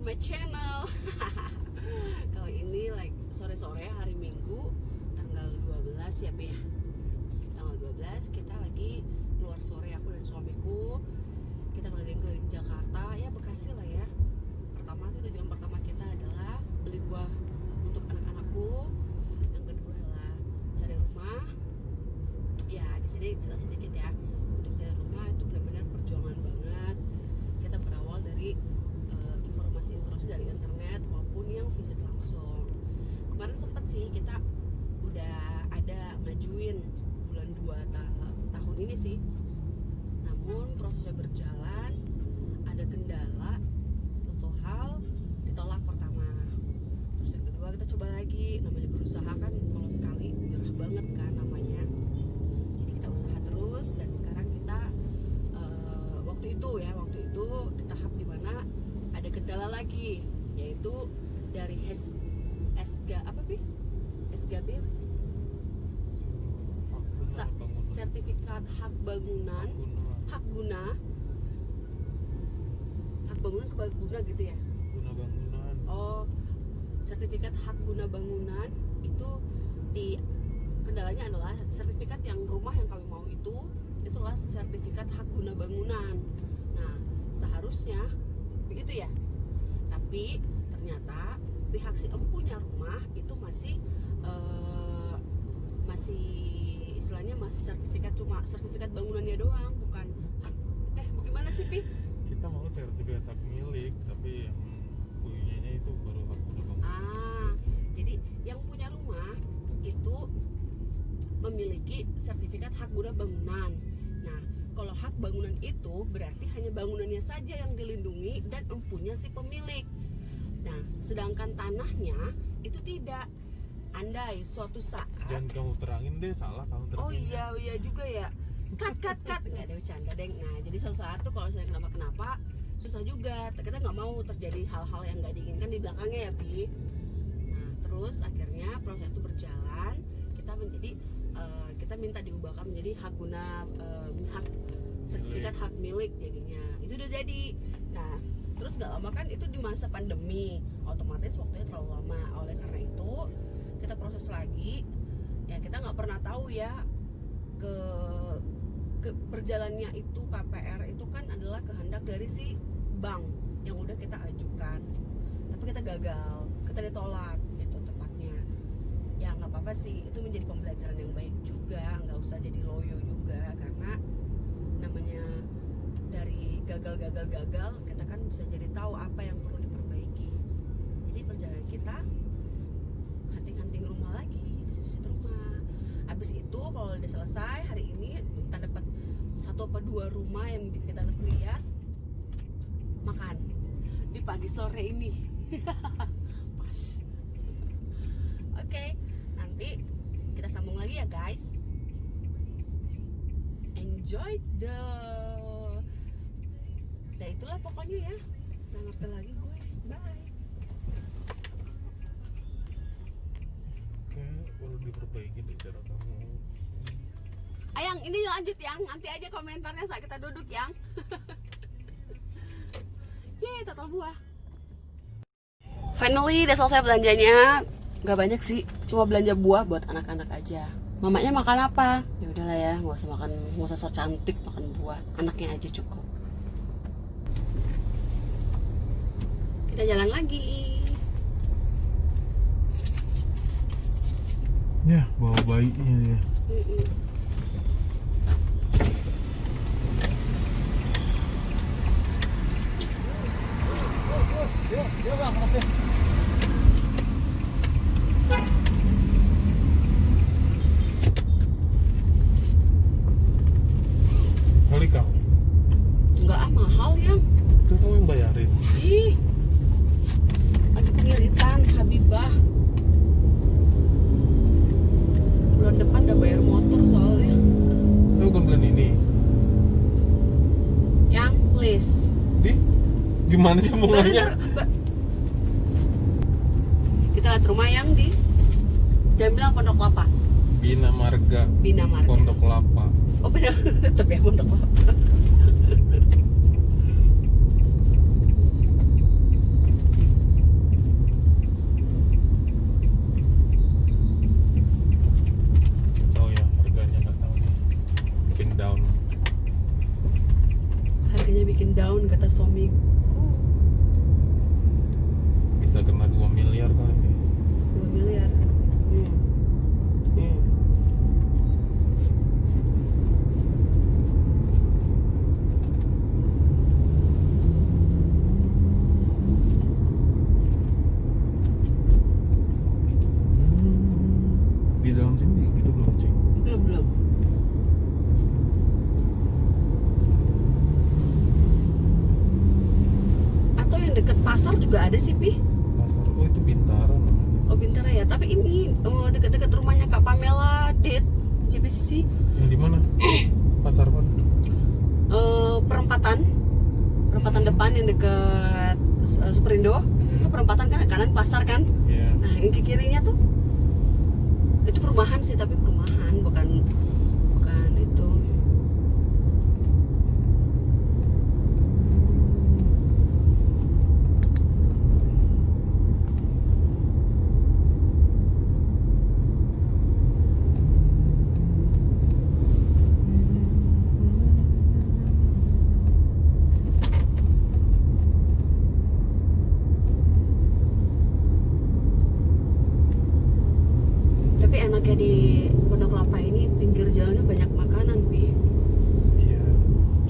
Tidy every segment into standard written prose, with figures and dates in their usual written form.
my channel. Kali ini like sore-sore hari Minggu tanggal 12 ya, Pi. Tanggal 12 kita lagi keluar sore, aku dan suamiku. Kita keliling-keliling Jakarta, ya Bekasi lah ya. Pertama sih tujuan pertama kita adalah beli buah untuk anak-anakku. Yang kedua adalah cari rumah. Ya, di sini cerita sedikit ya. Untuk cari rumah itu benar-benar perjuangan banget. Kita berawal dari informasi-informasi dari internet maupun yang visit langsung. Kemarin sempet sih kita udah ada ngajuin bulan 2 tahun ini sih. Namun prosesnya berjalan, ada kendala, satu hal ditolak pertama. Terus yang kedua kita coba lagi, namanya berusaha kan kalau sekali nyerah banget kan namanya. Jadi kita usaha terus dan sekarang kita waktu itu di tahap dimana ada kendala lagi, yaitu dari sertifikat hak bangunan gitu ya. Guna bangunan. Oh, sertifikat hak guna bangunan itu kendalanya adalah sertifikat yang rumah yang kami mau itulah sertifikat hak guna bangunan. Nah, seharusnya begitu ya. Tapi ternyata pihak si empunya rumah itu masih istilahnya masih sertifikat bangunannya doang, bukan bagaimana sih, Pi? Kita mau sertifikat hak milik, tapi yang punyanya itu baru hak guna bangunan. Jadi yang punya rumah itu memiliki sertifikat hak guna bangunan. Nah, kalau hak bangunan itu berarti hanya bangunannya saja yang dilindungi dan empunya si pemilik. Nah, sedangkan tanahnya itu tidak. Andai suatu saat. Dan kamu terangin deh, salah kamu terangin. Oh iya juga ya. Cut. Nggak ada bercanda, Deng. Nah, jadi suatu saat tuh kalau saya kenapa susah juga. Kita nggak mau terjadi hal-hal yang nggak diinginkan di belakangnya ya, Pi. Nah, terus akhirnya proses itu berjalan. Kita minta diubahkan menjadi hak guna hak sertifikat hak milik jadinya. Itu udah jadi. Nah, terus nggak lama kan itu di masa pandemi, otomatis waktunya terlalu lama. Oleh karena itu kita proses lagi. Ya kita nggak pernah tahu ya ke berjalannya itu KPR itu kan adalah kehendak dari si bank yang udah kita ajukan. Tapi kita gagal, kita ditolak itu tepatnya. Ya nggak apa-apa sih, itu menjadi pembelajaran yang baik juga, nggak usah jadi loyo juga, karena namanya dari gagal kita kan bisa jadi tahu apa yang perlu diperbaiki. Jadi perjalanan kita hunting rumah lagi, visit rumah. Habis itu kalau udah selesai hari ini kita dapat 1 atau 2 rumah yang kita lihat, makan di pagi sore ini. Pas. Oke, nanti kita sambung lagi ya guys. Enjoy nah itulah pokoknya ya. Nggak ngerti lagi gue. Bye. Oke, perlu diperbaiki deh cara kamu. Ayang, ini lanjut yang nanti aja komentarnya saat kita duduk yang. Yeay, total buah. Finally udah selesai belanjanya. Gak banyak sih, cuma belanja buah buat anak-anak aja. Mamanya makan apa? Ya udahlah ya, nggak usah so cantik makan buah. Anaknya aja cukup. Kita jalan lagi. Ya, bawa bayinya ya. Ya bang, makasih. Kali kamu? Enggak mahal yang. Kan kamu yang bayarin. Ih, lagi pengiritan Habibah. Bulan depan udah bayar motor soalnya. Kamu bukan bulan ini? Yang please. Gimana sih hubungannya? Kita lihat rumah yang di jangan bilang Pondok Kelapa. Bina Marga. Pondok Kelapa. Oh benar, tetap ya Pondok Kelapa. bikin down kata suamiku. Bisa kena 2 miliar kali ini. 2 miliar. Di dalam sini gitu belum cek. Belum. Atau yang deket pasar juga ada sih, Pi. Pasar, oh itu Bintara namanya. Oh, Bintara ya. Tapi ini dekat-dekat rumahnya Kak Pamela Dit, JPCC. Yang di mana? Pasar mana? Perempatan depan yang dekat Superindo. Itu perempatan kan, kanan pasar kan. Iya. Nah, yang ke kirinya tuh itu perumahan sih, tapi perumahan bukan itu. Tapi enaknya di Pondok Kelapa ini pinggir jalannya banyak makanan, Pi. Iya.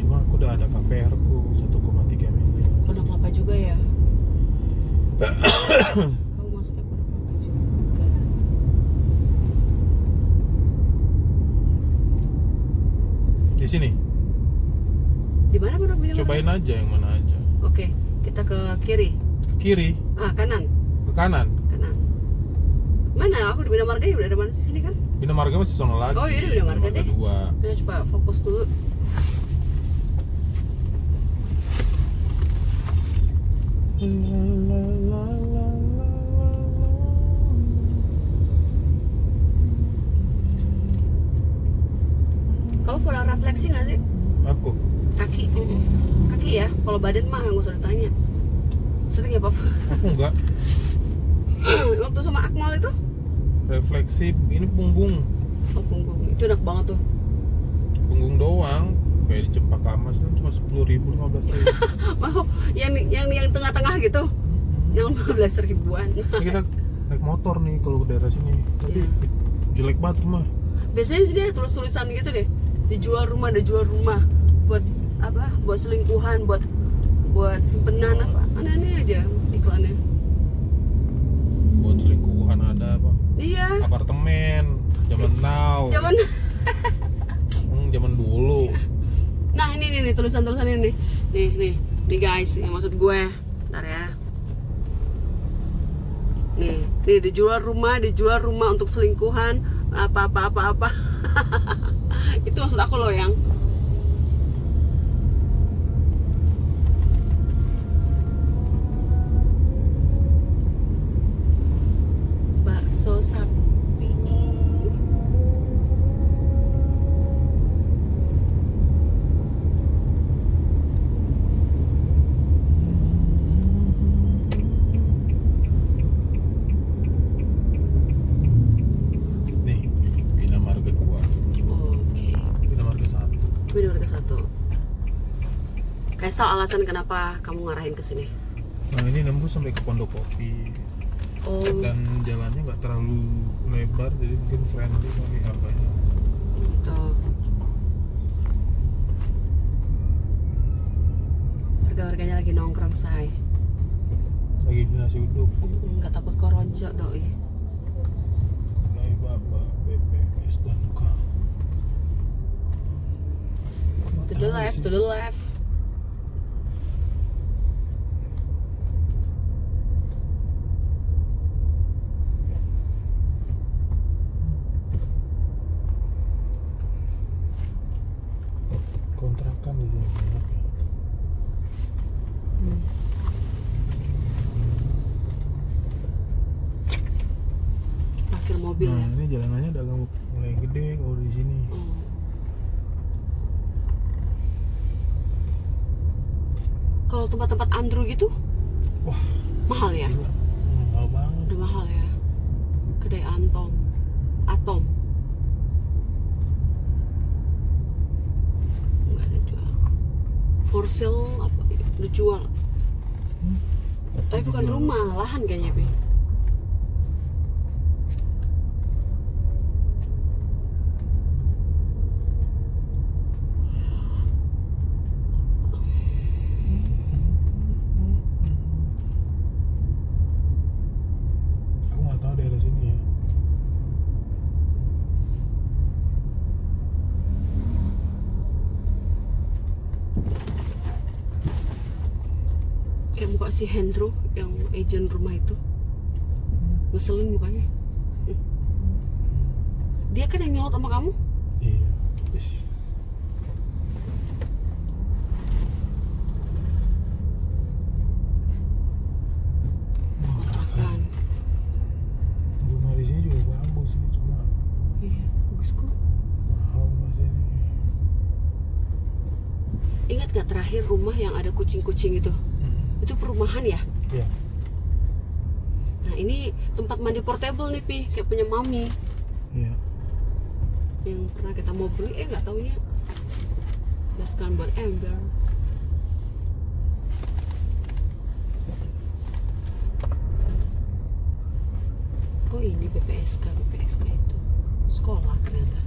Cuma aku udah ada KPR ku 1,3 miliar. Pondok Kelapa juga ya. Kamu masuk ke Pondok Kelapa juga. Di sini. Di mana Pondok Kelapa? Cobain aja yang mana aja. Oke, kita ke kiri. Ke kiri, Kanan. ke kanan. Kanan. Mana? Aku di Bina Marga ya, udah ada mana sih sini kan? Bina Marga masih sono lagi. Oh, iya, Bina Marga deh. 2. Kita coba fokus dulu. Kamu pernah refleksi nggak sih? Aku. Kaki. Kaki ya. Kalau badan mah nggak usah ditanya. Sering ya, Pap? Aku enggak. Waktu sama Akmal itu? Refleksi ini punggung. Oh, punggung. Itu enak banget tuh. Punggung doang. Kayak di Cempaka Mas itu cuma 10.000, 15.000. Oh, yang tengah-tengah gitu. Yang 15 ribuan. Ini kita naik motor nih kalau ke daerah sini. Tapi Iya. jelek banget mah. Biasanya sini ada tulis-tulisan gitu deh. Dijual rumah, buat apa? Buat selingkuhan, buat simpenan apa. Aneh-aneh aja iklannya. Buat selingkuhan ada apa? Iya. Apartemen zaman now. Zaman dulu. Nah, ini nih tulisan-tulisan ini. Nih guys, yang maksud gue. Bentar ya. Nih, dijual rumah untuk selingkuhan, apa. Itu maksud aku loh, yang bakso sapi. Nih, Bina Marga 2. Oke. Bina Marga 1. Bina Marga 1. Kasih tau alasan kenapa kamu ngarahin ke sini. Nah, ini nembus sampai ke Pondok Kopi. Oh, Dan jalannya nggak terlalu lebar, jadi mungkin friendly kali harganya. gitu. Harga-harganya lagi nongkrong, say. Lagi beli nasi uduk. Nggak takut koronco, doi. Mulai Baba, BPS dan K. To the left. Kontrakan di sini banyak ya. Parkir mobil Nah, ya. ini jalanannya udah agak mulai gede kalau di sini. Oh. Kalau tempat-tempat andro gitu, Wah, mahal ya? gila. Mahal banget. Udah mahal ya. Kedai Atom. Nggak ada jual. For sale apa? Dijual. Tapi bukan Dijual. rumah, lahan kayaknya, Pi. Aku nggak tahu daerah sini ya. Kayak muka si Hendro yang agent rumah itu. Ngeselin mukanya. Dia kan yang nyolot sama kamu? Iya. Yes. Kontrakan. Rumah di sini juga bagus sih, cuma Iya, bagus kok. mahal masih ini. Ingat gak terakhir rumah yang ada kucing-kucing itu? Itu perumahan ya? Iya. Nah ini tempat mandi portable nih, Pi. Kayak punya mami. Iya. Yang pernah kita mau beli, nggak taunya gaskan buat ember. Oh ini BPSK itu sekolah ternyata.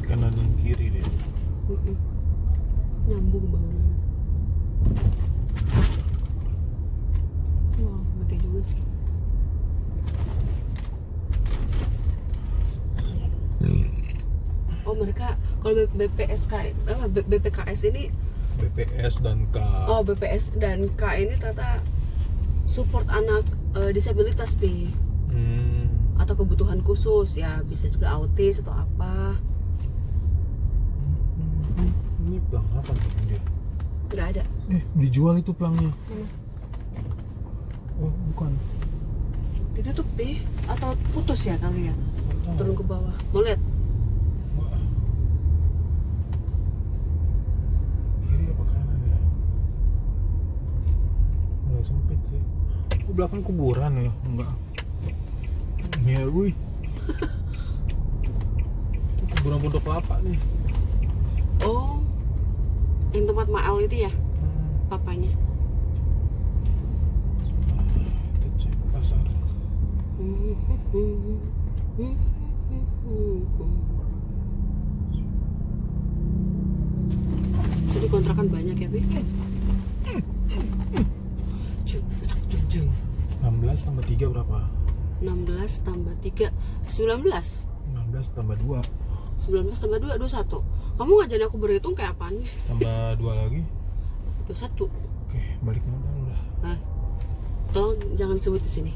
Kanan dan kiri deh. Nyambung banget. Wah gede juga sih. Oh mereka kalau BPKS ini BPS dan K. oh BPS dan K ini ternyata support anak disabilitas Pi. Atau kebutuhan khusus ya, bisa juga autis atau apa. Ini pelang apa nih dia? Nggak ada. Dijual itu pelangnya. Mana? Oh, bukan. Ditutup Pi atau putus ya kali ya? Nggak tahu. Turun ke bawah. Mau lihat? Wah. Kiri apa kanan ya? Mulai sempit sih. Oh, belakang kuburan ya? Enggak. Ngeri. Itu kuburan Pondok Kelapa nih. Oh, yang tempat Mael itu ya, papanya. Kita cek pasar. Jadi kontrakan banyak ya, Pi? Jung. 16 tambah 3 berapa? 16 tambah 3 19. 16 tambah 2 19 tambah 2 21. Kamu ngajarin aku berhitung kayak apaan? tambah 2 lagi. 21. Oke, balik modal udah. Nah, tolong jangan sebut di sini.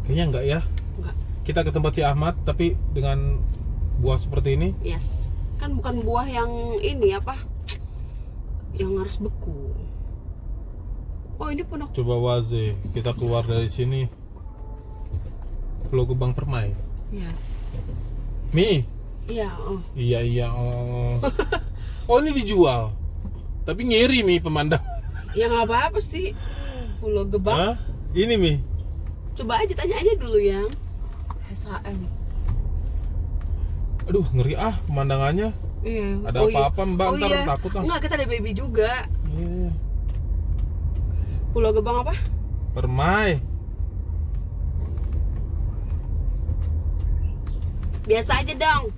Kayaknya enggak ya. Enggak. Kita ke tempat si Ahmad tapi dengan buah seperti ini. Yes. Kan bukan buah yang ini apa? Yang harus beku. Oh, ini pondok. Coba waze, kita keluar dari sini. Pulau Gebang Permai. Iya. Mi. Iya, oh. Iya. Oh. Oh, ini dijual. Tapi ngiri Mi pemandang. Ya nggak apa-apa sih. Pulau Gebang. Hah? Ini Mi. Coba aja tanya aja dulu yang SHM. Aduh, ngeri pemandangannya. Iya. Ada apa-apa Mbak, Oh ntar iya. takut ah. Enggak, kita ada baby juga. Iya. Pulau Gebang apa? Permai. Biasa aja dong.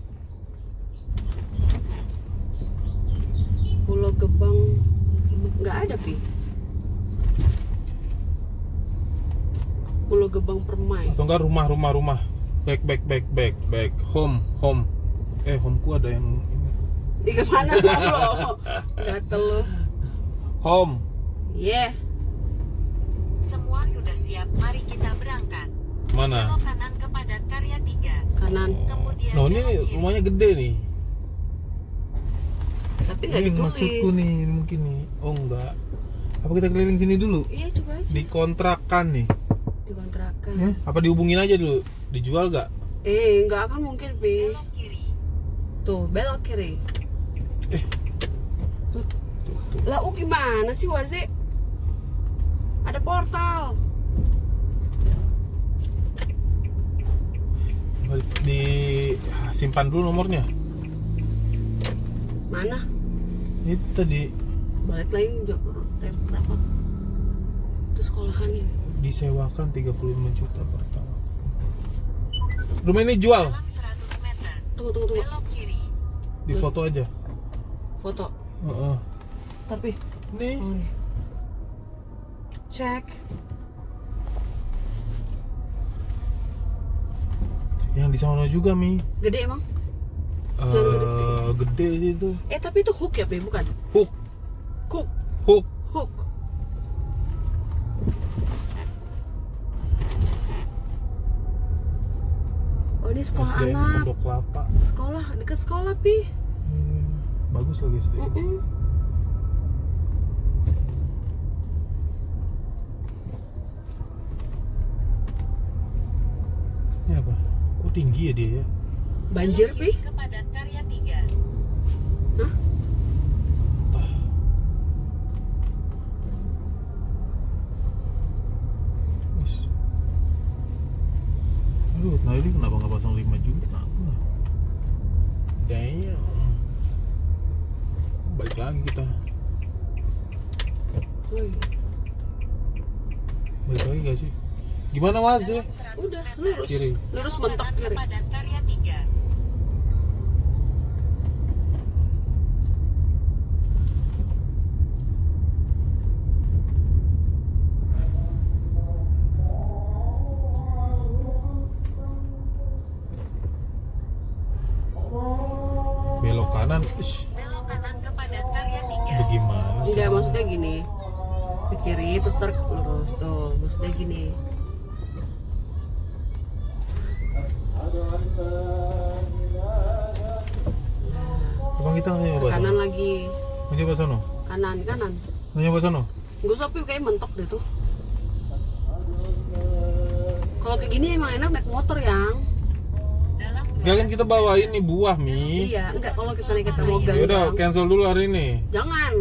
Pulau Gebang nggak ada Pi. Pulau Gebang Permai. Atau enggak rumah. Back. Home. Homeku ada yang ini. Di kemana lo? Gatel lo. Home. Yeah. Semua sudah siap, mari kita berangkat. Mana? Belok kanan ke Padat Karya 3. Kanan. Kemudian Nah, ini belok kiri. rumahnya gede nih. Tapi nggak Ini ditulis. maksudku nih, ini mungkin nih. Oh enggak. Apa kita keliling sini dulu? Iya coba aja. Dikontrakan nih. Dikontrakan. Apa dihubungin aja dulu? Dijual gak? Nggak akan mungkin Pi. Belok kiri. Tuh belok kiri. Tuh. Lah gimana sih Waze? Ada portal. Simpan dulu nomornya. Mana? Itu tadi Balik lagi berapa? Itu sekolahannya. disewakan 35 juta per tahun. Rumah ini jual. Dalam 100 meter. Tunggu. Belok kiri. Di foto aja. Foto. Heeh. Tapi Nih. oh, nih. Cek. Yang di sana juga Mi. Gede emang? Gede sih itu. Tapi itu hook ya, Pi? Bukan? Hook. Hook. Hook. Oh, ini sekolah SD anak. Pondok Kelapa. Sekolah, dekat sekolah, Pi. Bagus lagi SD. Ini apa? Kok tinggi ya dia ya? Banjir, Belok Pi? kiri ke Padat Karya 3. Hah? Wis. Aduh, nah ini kenapa nggak pasang 5 juta? Damn. Balik lagi kita. Oh, iya. Balik lagi gak sih? Gimana Mas ya? Dalam 100 Udah, meter. lurus. Kiri. Lurus Belok mentok kanan ke kiri. Padat Karya 3. Belok kanan. Ish, Belok kanan ke Padat Karya 3. bagaimana? Enggak, maksudnya gini. Ke kiri, terus lurus. Tuh, maksudnya gini. Abang kita nggak Ke nyoba kanan sono? lagi. Nggak nyoba sono? Kanan. Nggak nyoba sono? Gue sopi kayak mentok deh tuh. Kalau kayak gini emang enak naik motor yang. Dalam Enggak kan kita bawain nih buah Mi. Iya, enggak kalau kita mau Ya udah ganggang. cancel dulu hari ini. Jangan.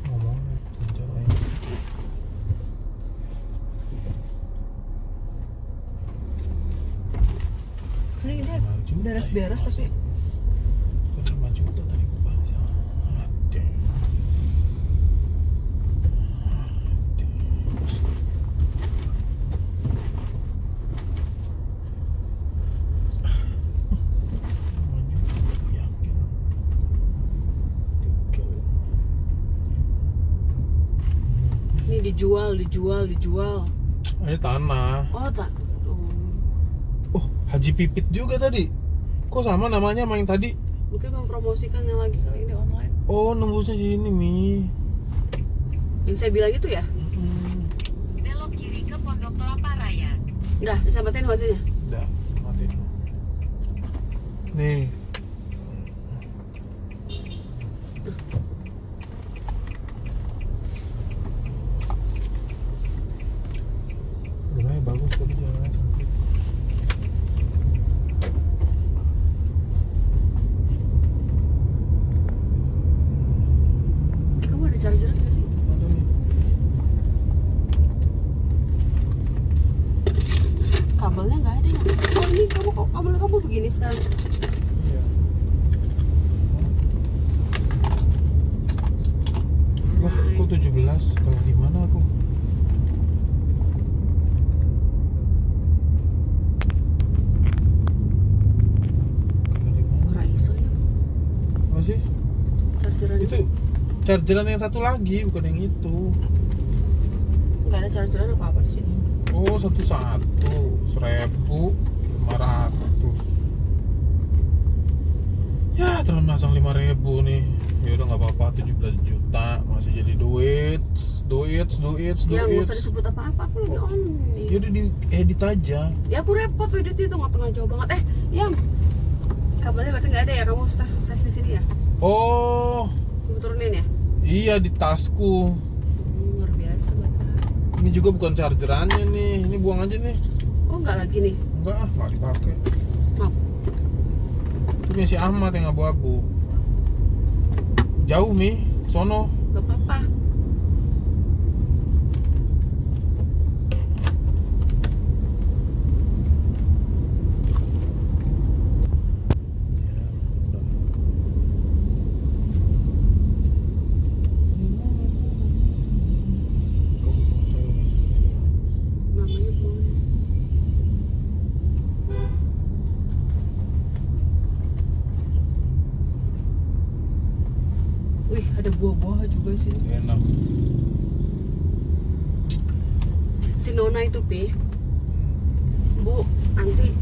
Ngomongnya lancar aja. Ini dia 5 juta beres-beres ya. tapi 5 juta tadi gue bahas ya. Aduh. ini dijual. Ini tanah. Oh, tak. Oh, Haji Pipit juga tadi. Kok sama namanya sama yang tadi? Mungkin mempromosikan yang lagi kali ini online. Oh, nembusnya sini Mi. Yang saya bilang itu ya. belok kiri ke Pondok Kelapa Raya. Udah, disamatin hasilnya. Udah, mati. Nih. Rumahnya bagus tapi jalannya sempit. Kamu ada chargeran gak sih? Ada nih. Kabelnya nggak ada ya? Oh, ini kabel kamu begini sekarang. Iya. Wah, kok 17? Kalah di mana aku? Kalah di mana? Ora iso ya. Apa sih? Chargeran Itu chargeran yang satu lagi, bukan yang itu. nggak ada chargeran apa di sini. Oh, 1.500. Ya, terus masang 5.000 nih. Ya udah nggak apa-apa, 17 juta masih jadi duit. Ya nggak usah disebut apa-apa, aku lagi on Ya nih. udah di edit aja. Ya aku repot edit itu tengah jauh banget. Yang kabelnya berarti nggak ada ya, kamu save di sini ya? Oh, Aku turunin ya? iya di tasku. Luar biasa bapak. Ini juga bukan chargerannya nih. Ini buang aja nih. Oh nggak lagi nih. Enggak dipakai. Maaf. Itu punya si Ahmad yang abu-abu. Jauh Mi, sono. Gak apa-apa. Namanya boleh. Wih, ada buah-buah juga sih. Enak. Si Nona itu, Pi. Bu, nanti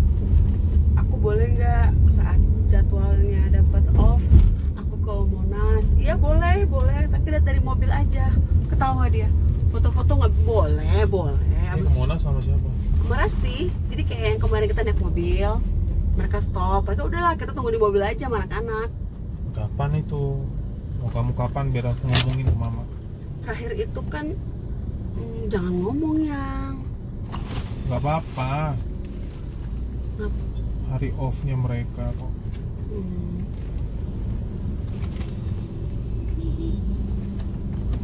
aku boleh nggak saat jadwalnya dapat off, aku ke Monas? Iya boleh, tapi lihat dari mobil aja. Ketawa dia. Foto-foto nggak boleh. Ini ke Monas sama siapa? Sama Rasti. Jadi kayak yang kemarin kita naik mobil, mereka stop. Mereka udahlah kita tunggu di mobil aja sama anak-anak. Kapan itu? Mau kamu kapan biar aku ngomongin ke mama? Terakhir itu kan jangan ngomong yang. Gak apa-apa. Ngap- Hari off-nya mereka kok.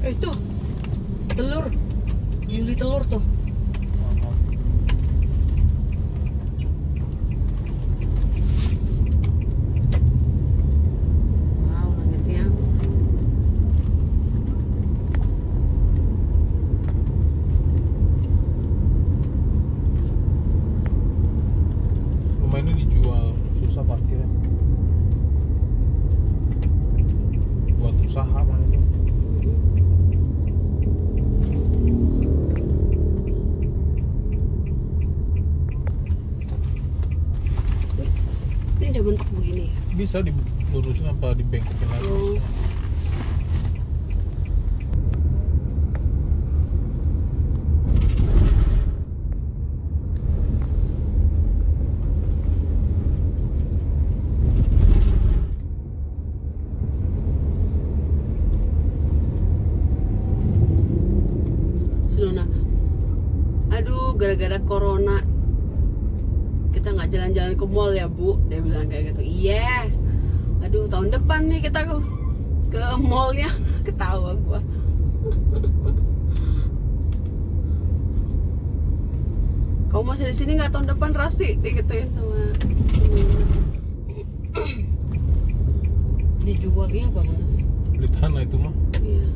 Itu telur, Yuli telur tuh. Wow, langitnya. Rumah ini dijual, susah parkirnya. Buat usaha mah itu. Ini udah bentuk begini ya. Bisa dilurusin apa dibengkokin lagi? Oh. Bisa. Si Nona, aduh gara-gara corona kita nggak jalan-jalan ke mall ya Bu, dia bilang kayak gitu. Iya, aduh tahun depan nih kita ke mallnya. Ketawa gua. Kamu masih di sini nggak tahun depan Rasti? Digituin sama dijual iya apa mana? Beli tanah itu mah. Iya.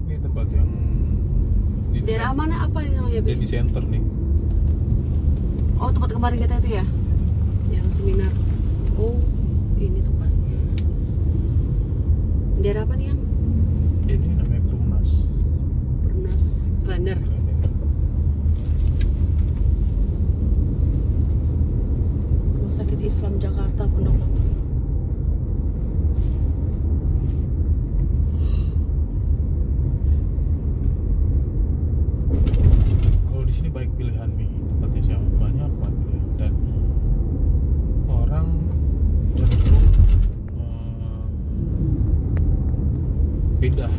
Ini tempat yang di Daerah mana apa ini namanya? Dia Bi? di center nih. Oh tempat kemarin kita itu ya, yang seminar. Oh ini tempatnya. Daerah apa nih yang? Ini namanya Perumnas. Pernas Klender. Rumah Sakit Islam Jakarta Pendopo. Kalau di sini baik pilihan nih, tempatnya siapa banyak banget pilihan dan orang cenderung pindah.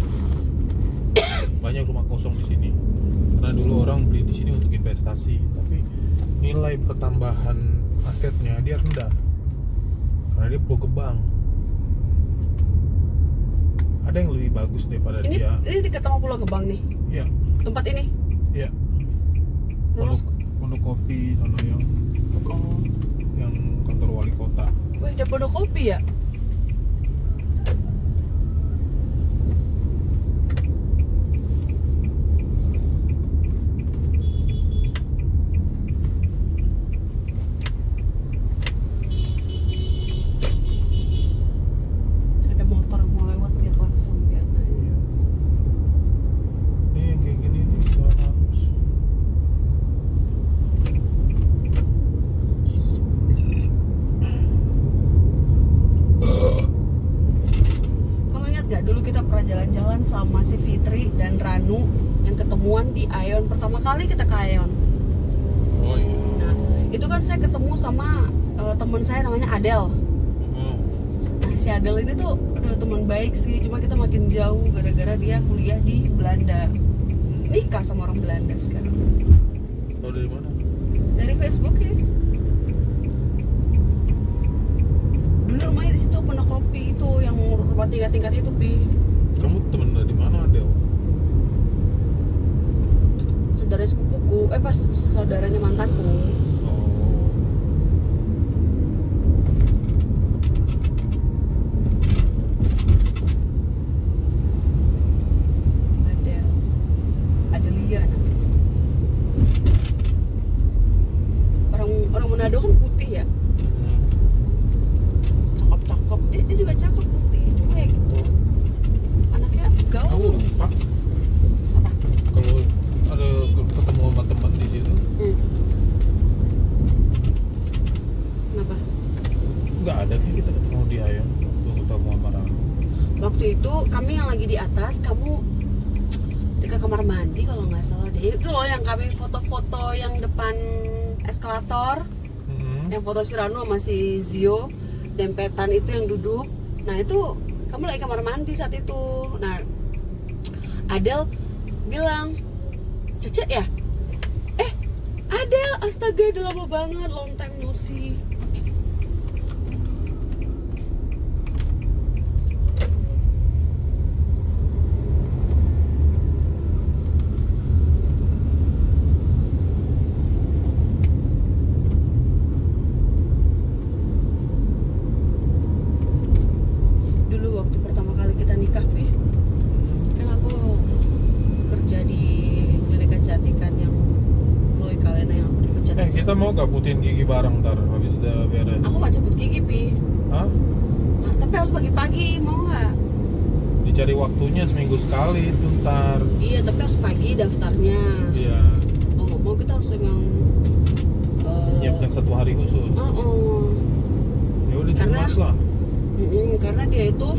Banyak rumah kosong di sini. Karena dulu orang beli di sini untuk investasi, tapi nilai pertambahan asetnya dia rendah. Karena dia Pulau Gebang. Ada yang lebih bagus daripada Ini dia. ini dekat sama Pulau Gebang nih. Iya, Tempat ini. iya. Rumah Pondok kopi sana Oh. yang kantor wali kota. Wih, ada pondok kopi ya? Ada motor mau lewat gitu langsung biar naik. Iya. Ini yang kayak gini nih jalan harus. Kamu ingat gak dulu kita pernah jalan-jalan sama si Fitri dan Ranu yang ketemuan di Aeon, pertama kali kita ke Aeon. Oh iya. Nah, itu kan saya ketemu sama teman saya namanya Adel. Oh. Nah, si Adel ini tuh udah teman baik sih, cuma kita makin jauh gara-gara dia kuliah di Belanda. nikah sama orang Belanda sekarang. Tahu dari mana? Dari Facebook ya. Dulu rumahnya di situ Pendokopi itu yang rumah 3 tingkat itu, Pi. Kamu temen dari mana, Del? Saudara sepupuku, pas saudaranya mantanku. Oh. Ada Lia namanya. Orang Manado kan putih ya. Cakep. Dia juga cakep, putih, cuek gitu. Anaknya Aku gaul. lupa kalau ada ketemu sama teman di situ. Kenapa? Nggak ada kayak kita ketemu di Ayon waktu ketemu sama Rano. Waktu itu kami yang lagi di atas, kamu dekat kamar mandi kalau nggak salah deh. Itu loh yang kami foto-foto yang depan eskalator, yang foto si Rano sama si Zio, dempetan itu yang duduk. Nah itu kamu lagi kamar mandi saat itu. Nah Adel bilang, Cece ya? Adel, astaga udah lama banget, long time no see. Dulu waktu pertama kali kita nikah, Pi, kan aku kerja di klinik kecantikan yang Chloe Kalena yang aku dipecat. Kita mau gak putihin gigi bareng ntar habis udah beres? Aku gak cabut gigi, Pi. Hah? Nah, tapi harus pagi-pagi, mau nggak? Dicari waktunya seminggu sekali itu ntar. Iya, tapi harus pagi daftarnya. Iya. Oh, nggak mau, kita harus emang Nyiapkan 1 hari khusus. Ya udah Karena- Jumat lah. karena dia itu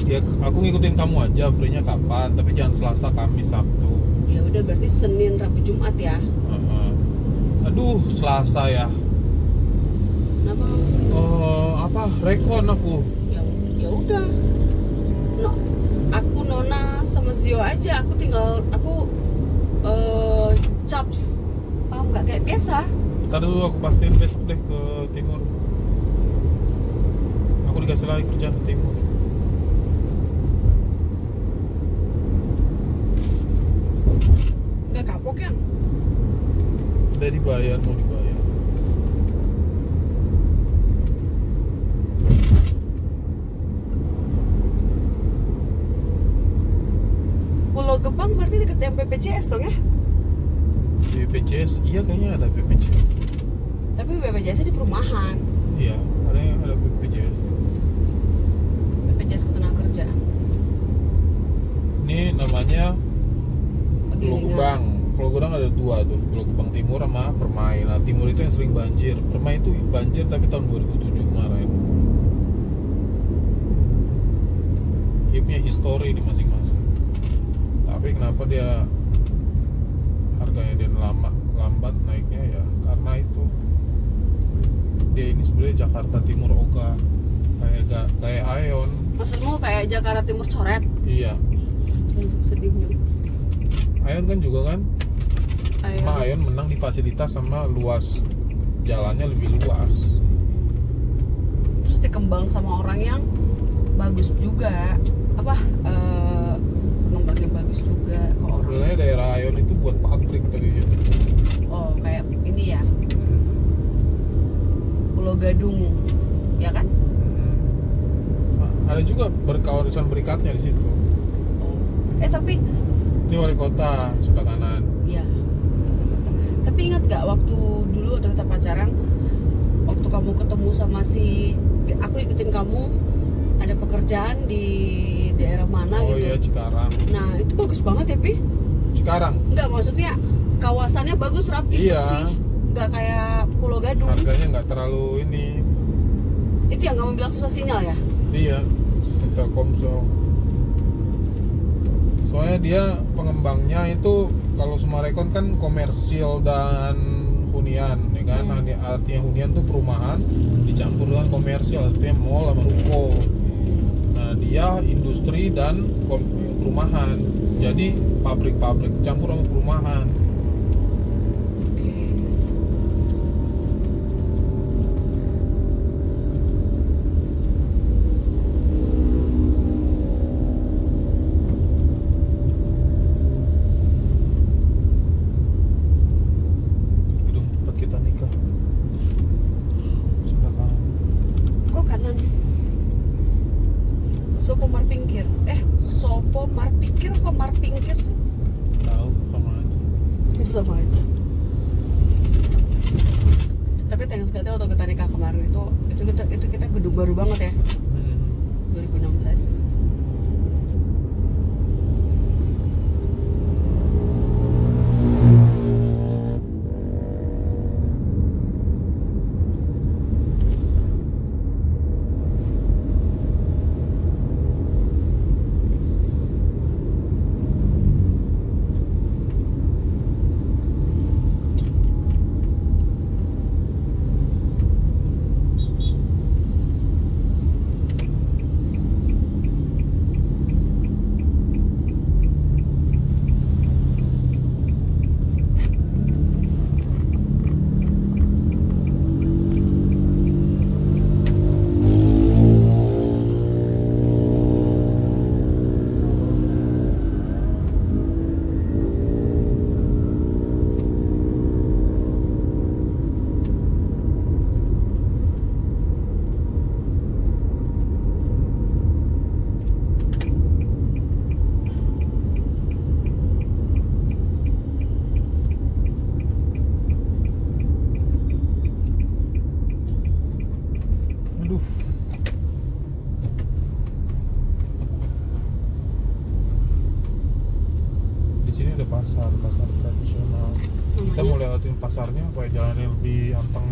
Ya aku ngikutin kamu aja, free-nya kapan, tapi jangan Selasa, Kamis, Sabtu. ya udah berarti Senin, Rabu, Jumat ya. Aduh, Selasa ya. Kenapa kamu Senin? Apa? Rekon aku. Ya udah. No, aku Nona sama Zio aja. Aku tinggal chops. Paham nggak, kayak biasa? Ntar dulu aku pastiin besok deh ke timur. Aku dikasih lagi kerjaan ke timur. Nggak kapok ya? Udah dibayar, mau dibayar. Pulau Gebang berarti deket yang BPJS dong ya? Di BPJS, iya kayaknya ada BPJS. Tapi BPJS di perumahan. Iya, ada BPJS. BPJS Ketenagakerjaan. Ini namanya Pulau Pegilingan. Gebang. Pulau Gebang ada 2 tuh, Pulau Gebang Timur sama Permai. Nah, Timur itu yang sering banjir. Permai itu banjir tapi tahun 2007 kemarin. Dia punya histori di masing-masing. Tapi kenapa dia harganya dia lambat naiknya ya karena itu dia ini sebenarnya Jakarta Timur Oga, kayak Aeon. Maksudmu kayak Jakarta Timur coret? Iya, Sedihnya. Aeon kan juga kan. Ayo. Cuma Aeon menang di fasilitas sama luas jalannya lebih luas. Terus dikembang sama orang yang bagus juga. Pengembangnya bagus juga ke orang. Sebenarnya daerah Aeon itu buat pabrik tadi. Oh, kayak ini ya, Pulau Gadung, ya kan? Nah, ada juga berkawasan berikatnya di situ. Oh. Tapi Ini wali kota sebelah kanan. ya. Tapi ingat gak waktu dulu waktu kita pacaran, waktu kamu ketemu sama aku ikutin kamu, ada pekerjaan di daerah mana Oh gitu. iya, Cikarang. Nah itu bagus banget ya, Pi. Cikarang. Enggak, maksudnya kawasannya bagus, rapi, Iya. bersih. Enggak kayak Pulau Gadung. Harganya nggak terlalu ini. Itu yang kamu bilang susah sinyal ya? Iya, Telkomsel. Soalnya dia pengembangnya itu kalau Sumarekon kan komersil dan hunian, ya kan? Artinya hunian tuh perumahan dicampur dengan komersil, artinya mall sama ruko. Nah dia industri dan perumahan. Jadi Jadi pabrik-pabrik campur sama perumahan. Oke. Gedung tempat kita nikah. Sebelah kanan. Kok kanan? Sopo Marpingkir. Sopo Marpikir apa Marpingkir sih? Tahu sama aja. Sama aja. Tapi thanks sekali waktu kita nikah kemarin itu kita gedung baru banget ya. 2016. Aduh. Di sini ada pasar tradisional. Kita mau lewatin pasarnya apa jalannya lebih anteng.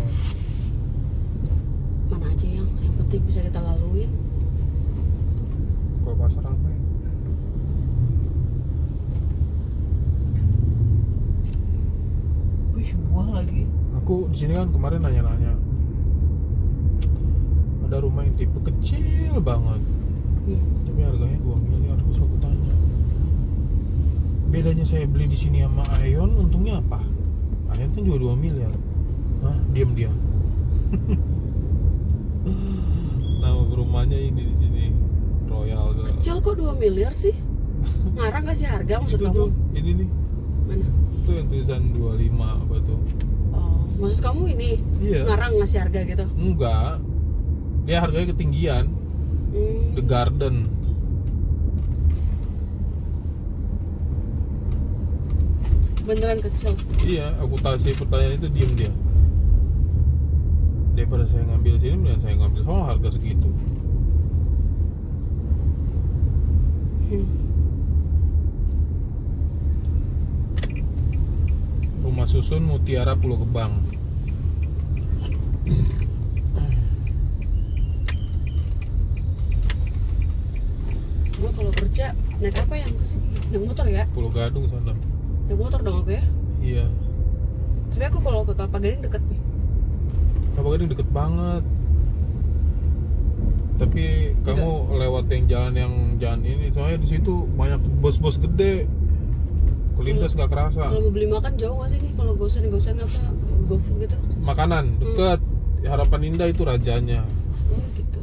Mana aja yang penting bisa kita laluin. Kalau pasar apa ya? Wih, buah lagi. Aku di sini kan kemarin nanya-nanya. Ada rumah yang tipe kecil banget. Tapi harganya 2 miliar. Terus aku tanya, bedanya saya beli di sini sama Aeon untungnya apa? Aeon kan juga 2 miliar. Hah? Diam dia. Nama rumahnya ini di sini Royal Girl. Kecil kok 2 miliar sih? Ngarang gak sih harga maksud Itu kamu? tuh, ini nih. Mana? Itu yang tulisan 25 apa tuh? Oh, maksud kamu ini? Iya. Ngarang ngasih harga gitu? Enggak. Dia harganya ketinggian. The Garden. Beneran kecil. Iya, aku kasih pertanyaan itu diem dia. Daripada saya ngambil sini, mendingan saya ngambil soal harga segitu. Rumah susun Mutiara Pulau Gebang. Gue kalau kerja naik apa yang kesini? Naik motor ya? Pulau Gadung sana. Naik motor dong aku ya? Iya. Tapi aku kalau ke Kelapa Gading deket nih. Kelapa Gading deket banget. Tapi kamu lewat yang jalan ini, soalnya di situ banyak bos-bos gede. Kelindas nggak kerasa. Kalau mau beli makan jauh nggak sih nih? Kalau gosen apa? GoFood gitu? Makanan deket. Harapan Indah itu rajanya. Oh gitu.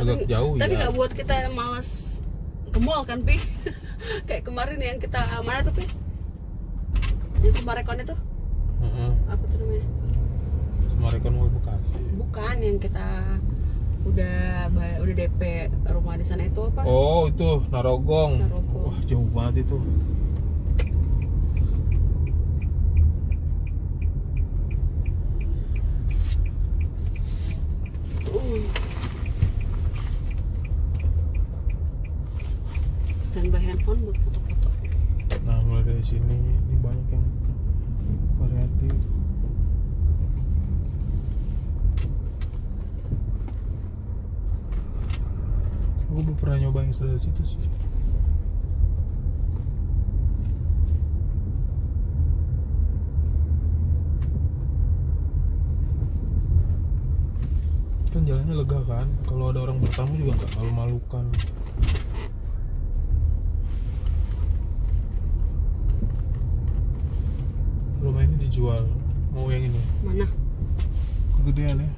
Agak jauh Tapi ya. nggak buat kita malas ke mall kan, Pi? Kayak kemarin yang kita mana tuh, Pi? Yang Sumarekon itu? Heeh. Apa tuh namanya? Sumarekon Mall Bekasi. Bukan yang kita udah DP rumah di sana itu apa? Oh itu Narogong. Narogong. Wah jauh banget itu. Standby handphone buat foto-foto. Nah mulai dari sini ini banyak yang variatif. Aku belum pernah nyoba yang dari situ sih. Kan jalannya lega kan. Kalau ada orang bertamu juga nggak malu-malukan. Rumah ini dijual. Mau yang ini? Mana? Kegedean ya.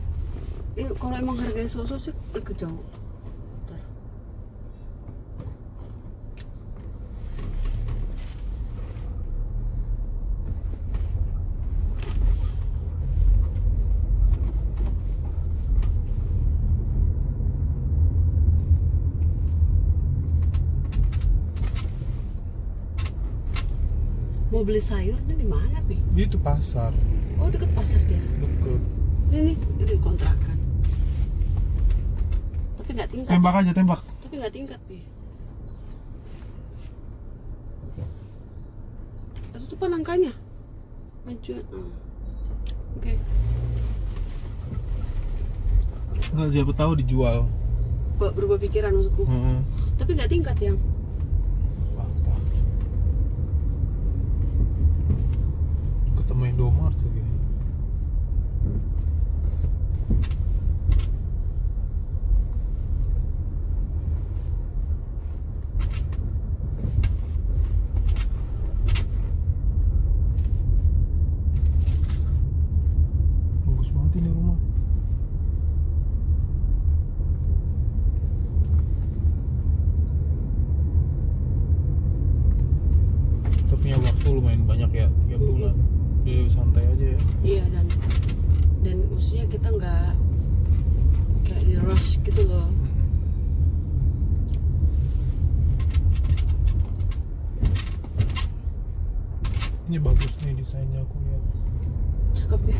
Kalau emang harganya so-so sih ikut jauh. Bentar. Mau beli sayur nih di mana, Pi? Itu pasar. Oh, deket pasar dia. Deket. Ini di kontrakan. Tapi nggak tingkat. Tembak aja, tembak. Tapi nggak tingkat, Pi. Itu tuh angkanya. Maju. Oke. Enggak, siapa tahu dijual. Berubah pikiran maksudku. Tapi nggak tingkat yang. Apa? Ketemu Indomaret lagi. Bagus banget ini rumah. Kita punya waktu lumayan banyak ya, 3 bulan. Jadi santai aja ya. Iya, dan maksudnya kita nggak kayak di rush gitu loh. Ini bagus nih desainnya, aku lihat. Cakep ya.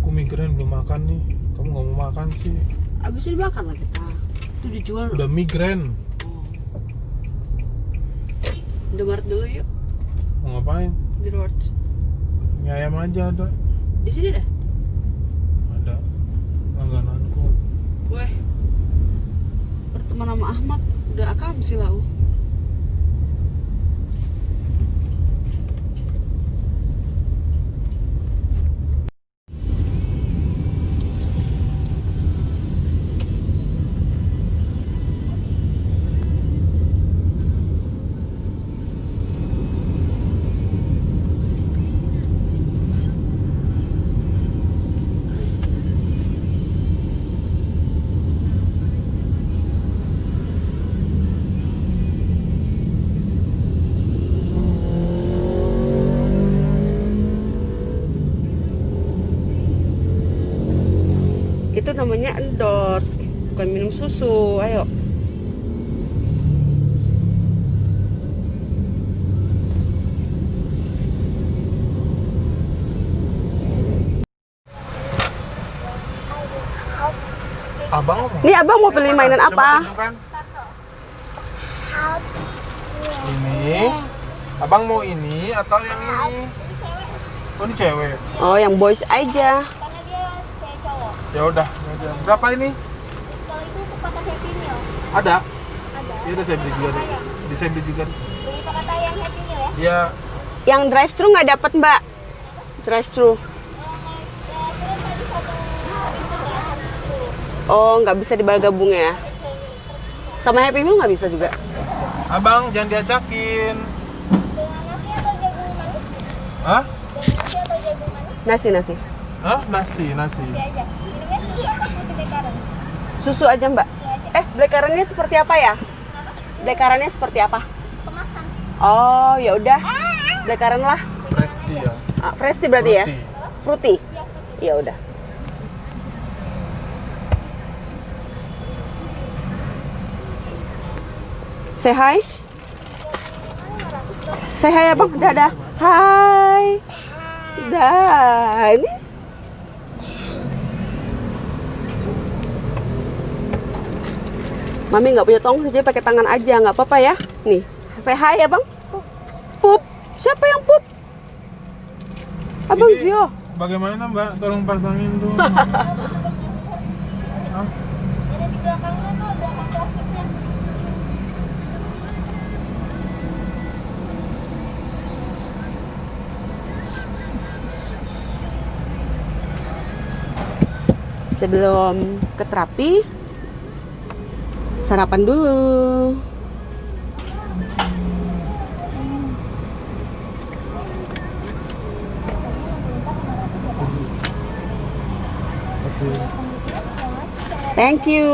Aku migrain belum makan nih. Kamu nggak mau makan sih? Abis ini makan lah kita. Itu dijual. Udah migrain. Oh. Indomaret dulu yuk. Mau ngapain? Di Roach. Mie ayam aja ada. Di sini deh. Ada langgananku. Weh. Berteman sama Ahmad udah akam sih lau. Itu namanya endot, bukan minum susu. Ayo. Abang mau? Ini abang mau beli mainan Coba apa? tunjukkan. Ini. Abang mau ini atau yang ini? Oh, ini cewek. Oh, yang boys aja. Karena dia kayak cowok. Ya udah, ini aja. Berapa ini? Kalau itu pakai Happy Meal. Ada? Ada. Ya udah saya beli juga deh. Saya beli juga. Beli pakai yang Happy Meal ya. Dia Yang drive thru nggak dapat, Mbak. Drive thru. Terus tadi satu itu ya. Oh, nggak bisa digabung ya. Sama Happy Meal nggak bisa juga. Abang jangan diacakin. Dengan nasi atau jagung manis? Hah? Dengan nasi atau jagung manis? Nasi. Hah? Nasi. Ini aja. Minumnya susu apa putih bekaran? Susu aja, Mbak. Black currant-nya seperti apa ya? Black currant-nya seperti apa? Kemasan. Oh, ya udah. Black currant lah. Fresh tea ya. Fresh tea berarti ya? Fruity. Fruity. Ya udah. Say hi. Say hi abang. Dadah. Hai. Dah. Ini. Mami nggak punya tong, jadi pakai tangan aja, nggak apa-apa ya. Nih, say hi ya bang. Pup. Siapa yang pup? Abang Ini Zio. Bagaimana Mbak? Tolong pasangin tuh. Sebelum ke terapi, sarapan dulu. Thank you.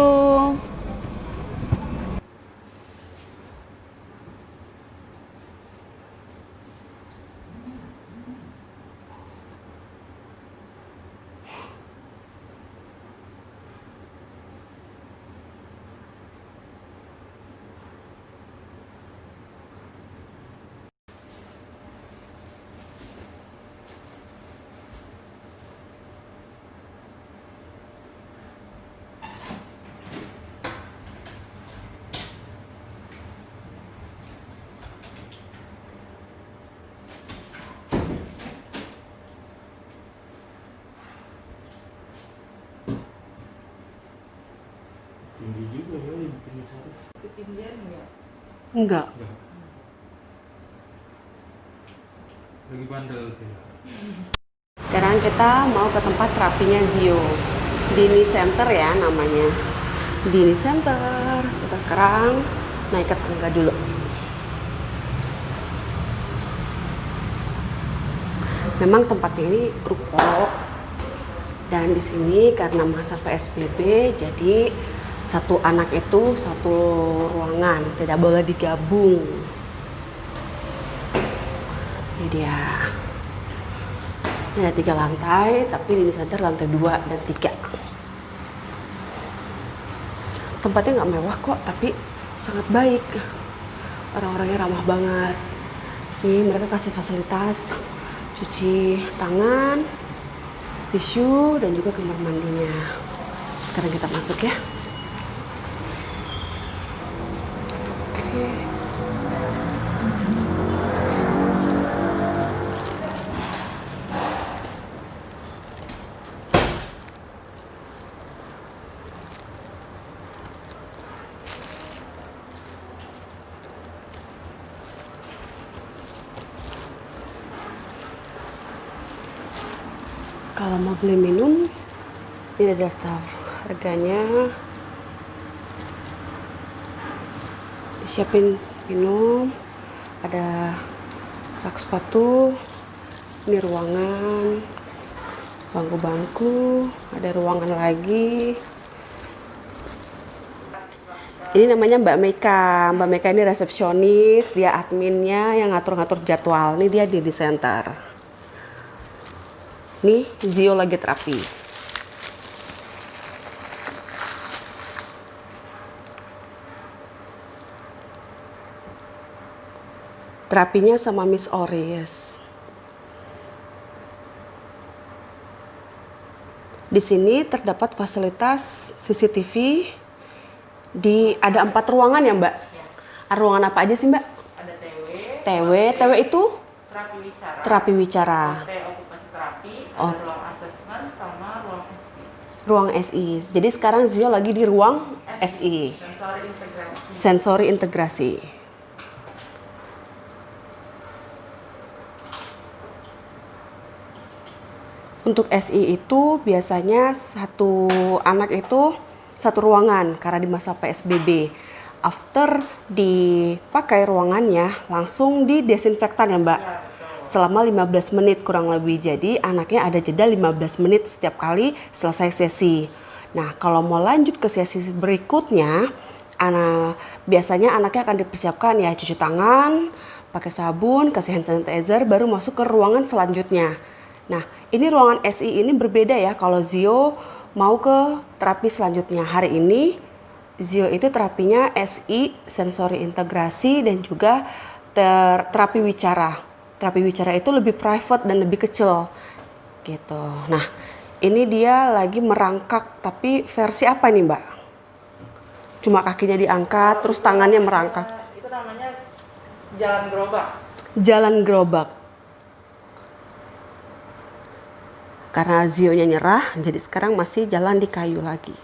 Tinggi juga ya dibikin Saris. Ketinggian enggak? Enggak. Lagi bandel tuh ya. Sekarang kita mau ke tempat terapinya Zio. Dini Center ya namanya. Dini Center. Kita sekarang naik ke tangga dulu. Memang tempatnya ini ruko. Dan di sini karena masa PSBB, jadi satu anak itu satu ruangan, tidak boleh digabung. Ini dia. Ini ada 3 lantai, tapi di center lantai 2 dan 3. Tempatnya nggak mewah kok, tapi sangat baik. Orang-orangnya ramah banget. Ini mereka kasih fasilitas cuci tangan, tisu, dan juga kamar mandinya. Sekarang kita masuk ya. Oke. Kalau mau beli minum, ini ada daftar harganya. Disiapin minum, ada rak sepatu, ini ruangan, bangku-bangku, ada ruangan lagi. Ini namanya Mbak Meka. Mbak Meka ini resepsionis, dia adminnya yang ngatur-ngatur jadwal. Ini dia di center. Nih, Zio lagi terapi. Terapinya sama Miss Oris. Di sini terdapat fasilitas CCTV. Ada 4 ruangan ya, Mbak? Ruangan apa aja sih, Mbak? Ada TW itu terapi wicara, terapi wicara. lantai okupasi terapi, Oh. ada ruang asesmen sama ruang SI. Ruang SI. Jadi sekarang Zio lagi di ruang SI. Sensori integrasi. Sensori integrasi. Untuk SI itu biasanya satu anak itu satu ruangan karena di masa PSBB. After dipakai ruangannya langsung didesinfektan ya, Mbak. Selama 15 menit kurang lebih. Jadi anaknya ada jeda 15 menit setiap kali selesai sesi. Nah, kalau mau lanjut ke sesi berikutnya, biasanya anaknya akan dipersiapkan ya cuci tangan, pakai sabun, kasih hand sanitizer, baru masuk ke ruangan selanjutnya. Nah, ini ruangan SI ini berbeda ya kalau Zio mau ke terapi selanjutnya. Hari ini Zio itu terapinya SI, sensori integrasi, dan juga terapi wicara. Terapi wicara itu lebih private dan lebih kecil gitu. Nah, ini dia lagi merangkak, tapi versi apa nih, Mbak? Cuma kakinya diangkat, terus tangannya merangkak. Itu namanya jalan gerobak. Jalan gerobak. Karena Zio-nya nyerah, jadi sekarang masih jalan di kayu lagi.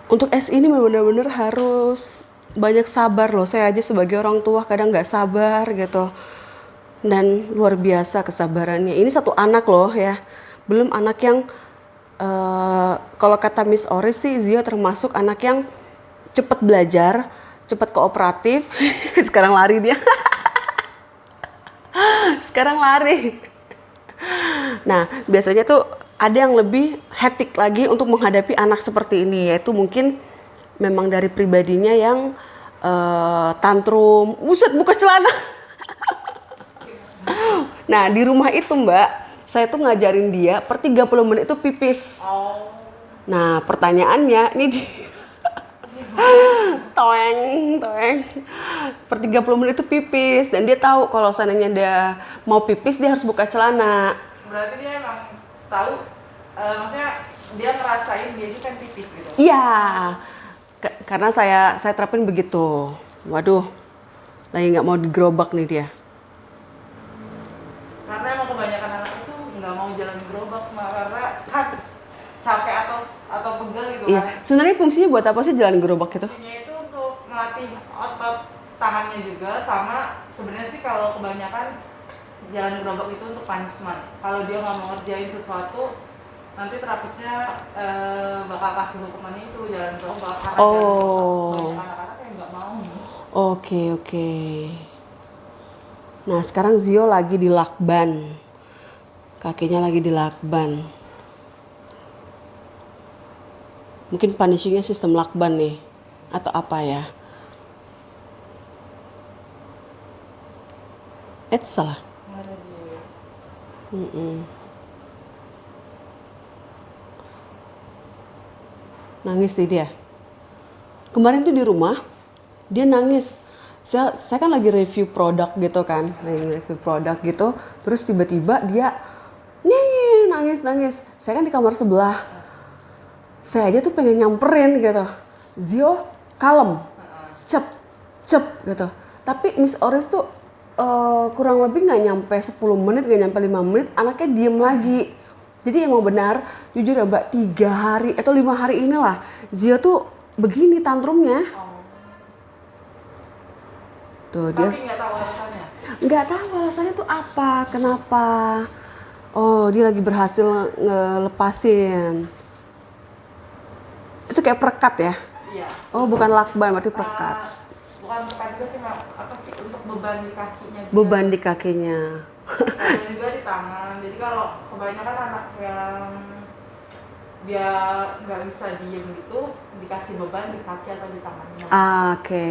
Untuk SI ini benar-benar harus banyak sabar loh. Saya aja sebagai orang tua kadang nggak sabar gitu. dan luar biasa kesabarannya. Ini satu anak loh ya, belum anak yang kalau kata Miss Oris sih, Zio termasuk anak yang cepat belajar, cepat kooperatif. Sekarang lari dia. Sekarang lari. Nah, biasanya tuh ada yang lebih hektik lagi untuk menghadapi anak seperti ini, yaitu mungkin memang dari pribadinya yang tantrum, buset buka celana. Nah, di rumah itu Mbak, saya tuh ngajarin dia per 30 menit itu pipis. Oh. Nah, pertanyaannya ini toeng. Per 30 menit itu pipis dan dia tahu kalau seandainya dia mau pipis dia harus buka celana. Berarti dia emang tahu, maksudnya dia ngerasain dia itu kan pipis gitu. Iya. Karena saya terapin begitu. Waduh. Lagi nggak mau digerobak nih dia. Karena emang kebanyakan anak itu nggak mau jalan gerobak karena kan capek atau pegel gitu Iya. kan. Sebenarnya fungsinya buat apa sih jalan gerobak itu? Fungsinya itu untuk melatih otot tangannya juga, sama sebenarnya sih kalau kebanyakan jalan gerobak itu untuk punishment. Kalau dia nggak mau ngerjain sesuatu, nanti terapisnya bakal kasih hukumannya itu jalan gerobak. Karena Oh. banyak anak-anak yang nggak mau. Oke. Nah, sekarang Zio lagi di lakban. Kakinya lagi di lakban. Mungkin punishingnya sistem lakban nih. Atau apa ya? Salah. Nggak ada dia. Nangis sih dia. Kemarin tuh di rumah, dia nangis. Saya kan lagi review produk gitu kan. Lagi review produk gitu. Terus tiba-tiba dia nangis. Saya kan di kamar sebelah. Saya aja tuh pengen nyamperin gitu. Zio, kalem. Cep gitu. Tapi Miss Oris tuh kurang lebih nggak nyampe 10 menit, nggak nyampe 5 menit, anaknya diem lagi. Jadi emang benar, jujur ya Mbak, 3 hari atau 5 hari inilah Zio tuh begini tantrumnya. Tuh, dia Tapi nggak tahu alasannya. nggak tahu alasannya tuh apa, kenapa. Oh, dia lagi berhasil ngelepasin. Itu kayak perekat ya? Iya. Oh, bukan lakban, berarti perekat. Bukan perekat juga sih, apa sih, untuk beban di kakinya juga. Beban di kakinya. Dan juga di tangan. Jadi kalau kebanyakan anak yang dia nggak bisa diem gitu, dikasih beban di kaki atau di tangannya. Oke.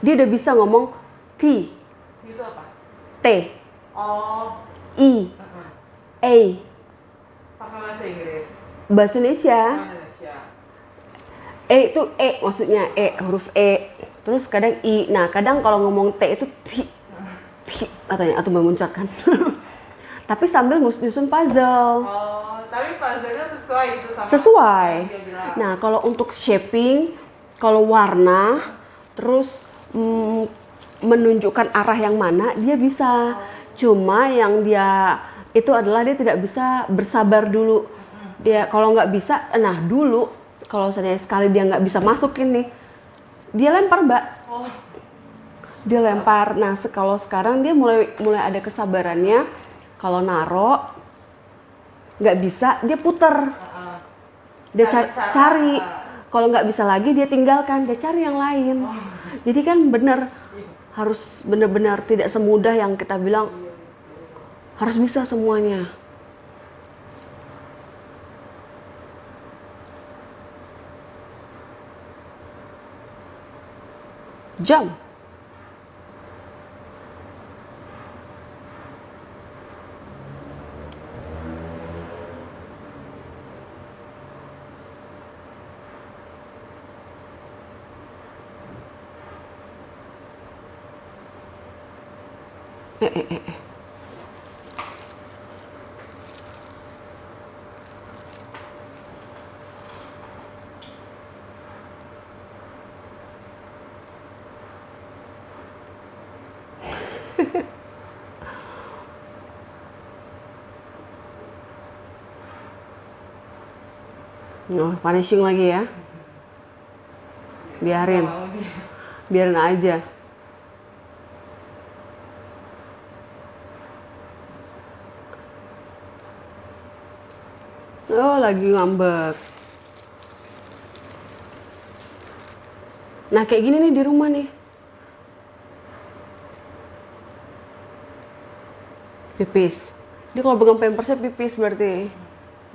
Dia udah bisa ngomong T, Itu apa? T, Oh, I, A. pakai bahasa Inggris. Bahasa Indonesia. Indonesia. E itu E maksudnya, huruf E. Terus kadang I. Nah, kadang kalau ngomong T itu T katanya, atau memuncratkan. Tapi sambil nyusun puzzle. Oh, tapi puzzle-nya sesuai itu sama Sesuai. yang dia bilang. Nah, kalau untuk shaping, kalau warna, terus menunjukkan arah yang mana, dia bisa. Cuma yang dia itu adalah dia tidak bisa bersabar dulu. Dia kalau nggak bisa, nah dulu kalau saya sekali dia nggak bisa masukin nih, dia lempar Mbak. Oh, Dia lempar. Nah, kalau sekarang dia mulai ada kesabarannya. Kalau naro nggak bisa, dia puter. Dia cari. Kalau nggak bisa lagi dia tinggalkan, dia cari yang lain. Jadi kan harus benar-benar tidak semudah yang kita bilang harus bisa semuanya. Jam. Punishing lagi ya. Biarin. nggak mau dia. Biarin aja. Oh, lagi ngambek. Nah, kayak gini nih di rumah nih. Pipis. Dia kalau pegang pampersnya pipis berarti.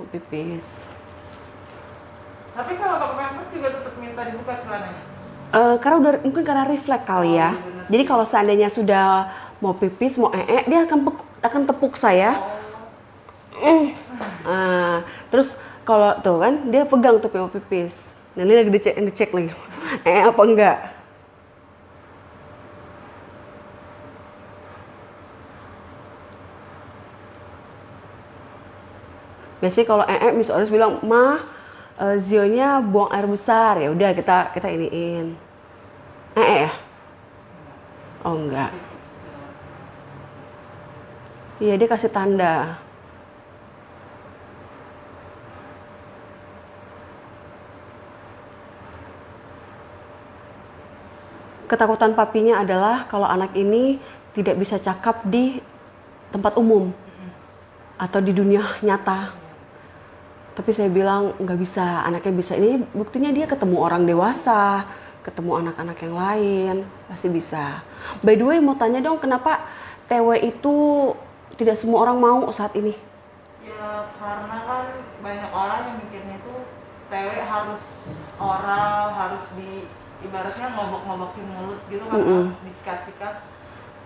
Oh, pipis. Tapi kalau pakai pampers juga tetap minta dibuka celananya. Karena udah mungkin karena refleks kali ya. iya bener Jadi kalau seandainya sudah mau pipis, mau dia akan tepuk saya. Terus kalau tuh kan dia pegang tuh mau pipis. Nah, ini lagi dicek lagi. Apa enggak? Biasanya kalau Miss Oris bilang, "Ma, Zionya buang air besar." Ya udah kita iniin. Ya? Oh enggak. Iya, dia kasih tanda. Ketakutan papinya adalah kalau anak ini tidak bisa cakap di tempat umum atau di dunia nyata. Tapi saya bilang nggak bisa, anaknya bisa. Ini buktinya dia ketemu orang dewasa, ketemu anak-anak yang lain, pasti bisa. By the way, mau tanya dong, kenapa TW itu tidak semua orang mau saat ini? Ya karena kan banyak orang yang mikirnya tuh TW harus oral, harus di ibaratnya ngobok-ngobokin mulut gitu kan, disikat-sikat.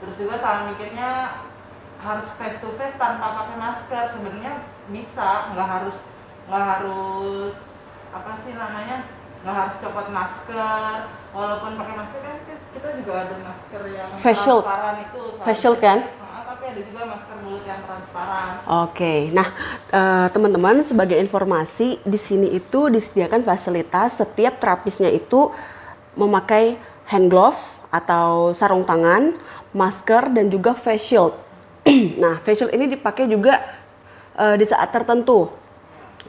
Terus juga sama mikirnya harus face to face tanpa pakai masker. Sebenarnya bisa, nggak harus apa sih namanya, nggak harus copot masker. Walaupun pakai masker kan kita juga ada masker yang Facial. transparan itu. Facial kan? Tapi ada juga masker mulut yang transparan. Oke, nah teman-teman, sebagai informasi di sini itu disediakan fasilitas setiap terapisnya itu memakai hand glove atau sarung tangan, masker dan juga face shield. Nah, face shield ini dipakai juga di saat tertentu.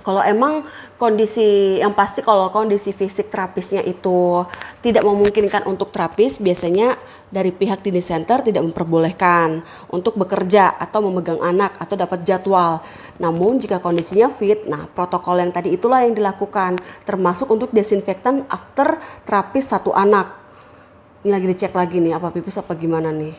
Kalau emang yang pasti kalau kondisi fisik terapisnya itu tidak memungkinkan untuk terapis, biasanya dari pihak Dini Center tidak memperbolehkan untuk bekerja atau memegang anak atau dapat jadwal. Namun jika kondisinya fit, nah protokol yang tadi itulah yang dilakukan, termasuk untuk desinfektan after terapis satu anak. Ini lagi dicek lagi nih, apa pipis apa gimana nih.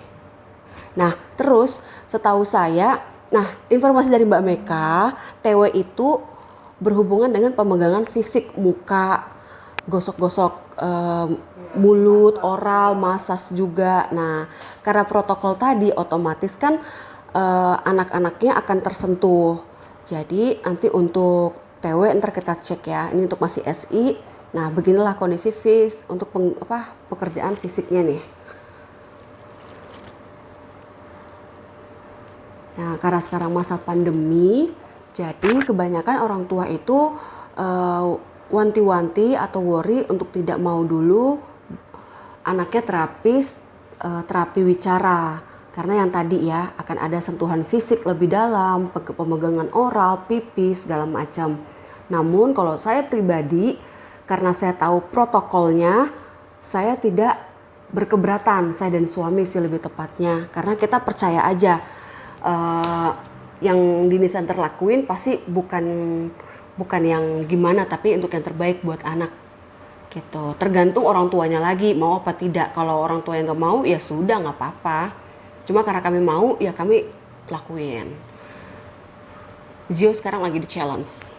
Nah terus setahu saya, nah informasi dari Mbak Meka, TW itu berhubungan dengan pemegangan fisik muka, gosok-gosok mulut, oral, masas juga. Nah, karena protokol tadi otomatis kan anak-anaknya akan tersentuh. Jadi nanti untuk TW ntar kita cek ya. Ini untuk masih SI. Nah, beginilah kondisi untuk pekerjaan fisiknya nih. Nah, karena sekarang masa pandemi, jadi kebanyakan orang tua itu wanti-wanti atau worry untuk tidak mau dulu anaknya terapi wicara. Karena yang tadi ya akan ada sentuhan fisik lebih dalam, pemegangan oral, pipis, segala macam. Namun kalau saya pribadi, karena saya tahu protokolnya, saya tidak berkeberatan, saya dan suami sih lebih tepatnya. Karena kita percaya aja yang Dini Center lakuin pasti bukan yang gimana, tapi untuk yang terbaik buat anak gitu. Tergantung orang tuanya lagi mau apa tidak. Kalau orang tua yang nggak mau ya sudah, nggak apa-apa. Cuma karena kami mau ya kami lakuin. Zio sekarang lagi di challenge.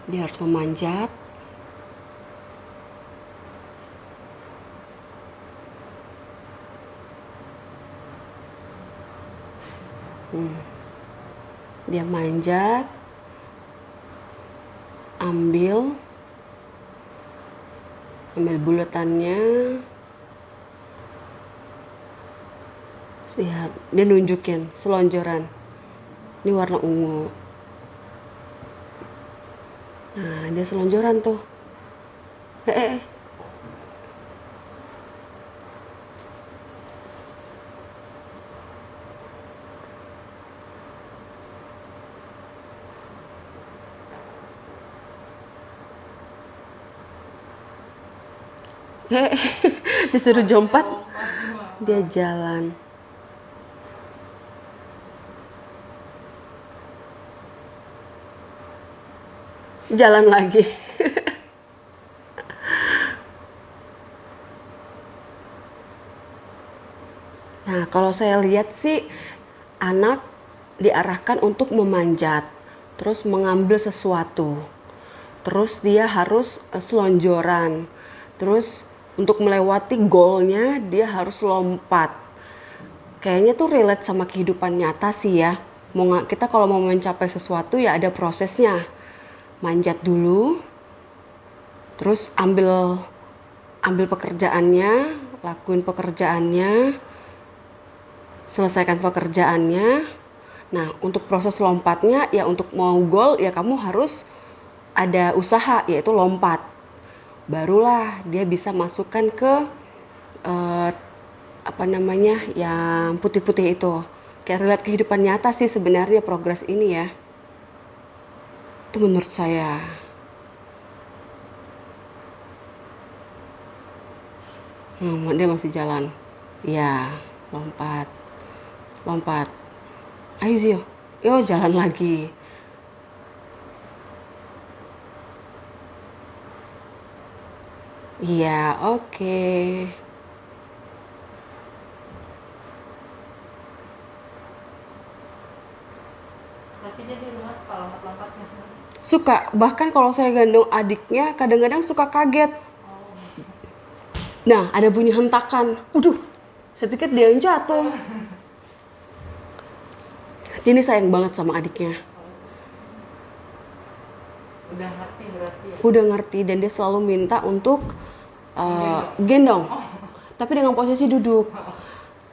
Dia harus memanjat. Dia manjat, ambil bulatannya. Lihat, dia nunjukin selonjoran. Ini warna ungu. Nah, dia selonjoran tuh. Disuruh jompat, dia jalan. Jalan lagi. Nah, kalau saya lihat sih anak diarahkan untuk memanjat, terus mengambil sesuatu. Terus dia harus selonjoran. Terus untuk melewati goalnya dia harus lompat. Kayaknya tuh relate sama kehidupan nyata sih ya. Kita kalau mau mencapai sesuatu ya ada prosesnya. Manjat dulu, terus ambil pekerjaannya, lakuin pekerjaannya, selesaikan pekerjaannya. Nah, untuk proses lompatnya ya untuk mau goal ya kamu harus ada usaha, yaitu lompat. Barulah dia bisa masukkan ke yang putih-putih itu. Kayak relate kehidupan nyata sih sebenarnya progres ini ya. Itu menurut saya. Dia masih jalan. Ya, lompat. Lompat. Ayo Zio. Yo, jalan lagi. Iya, oke. Tapi dia di rumah suka lompat-lompatnya sih. Suka, bahkan kalau saya gendong adiknya kadang-kadang suka kaget. Nah, ada bunyi hentakan. Waduh, saya pikir dia yang jatuh. Ini sayang banget sama adiknya. Udah ngerti berarti ya. Udah ngerti dan dia selalu minta untuk gendong. Tapi dengan posisi duduk.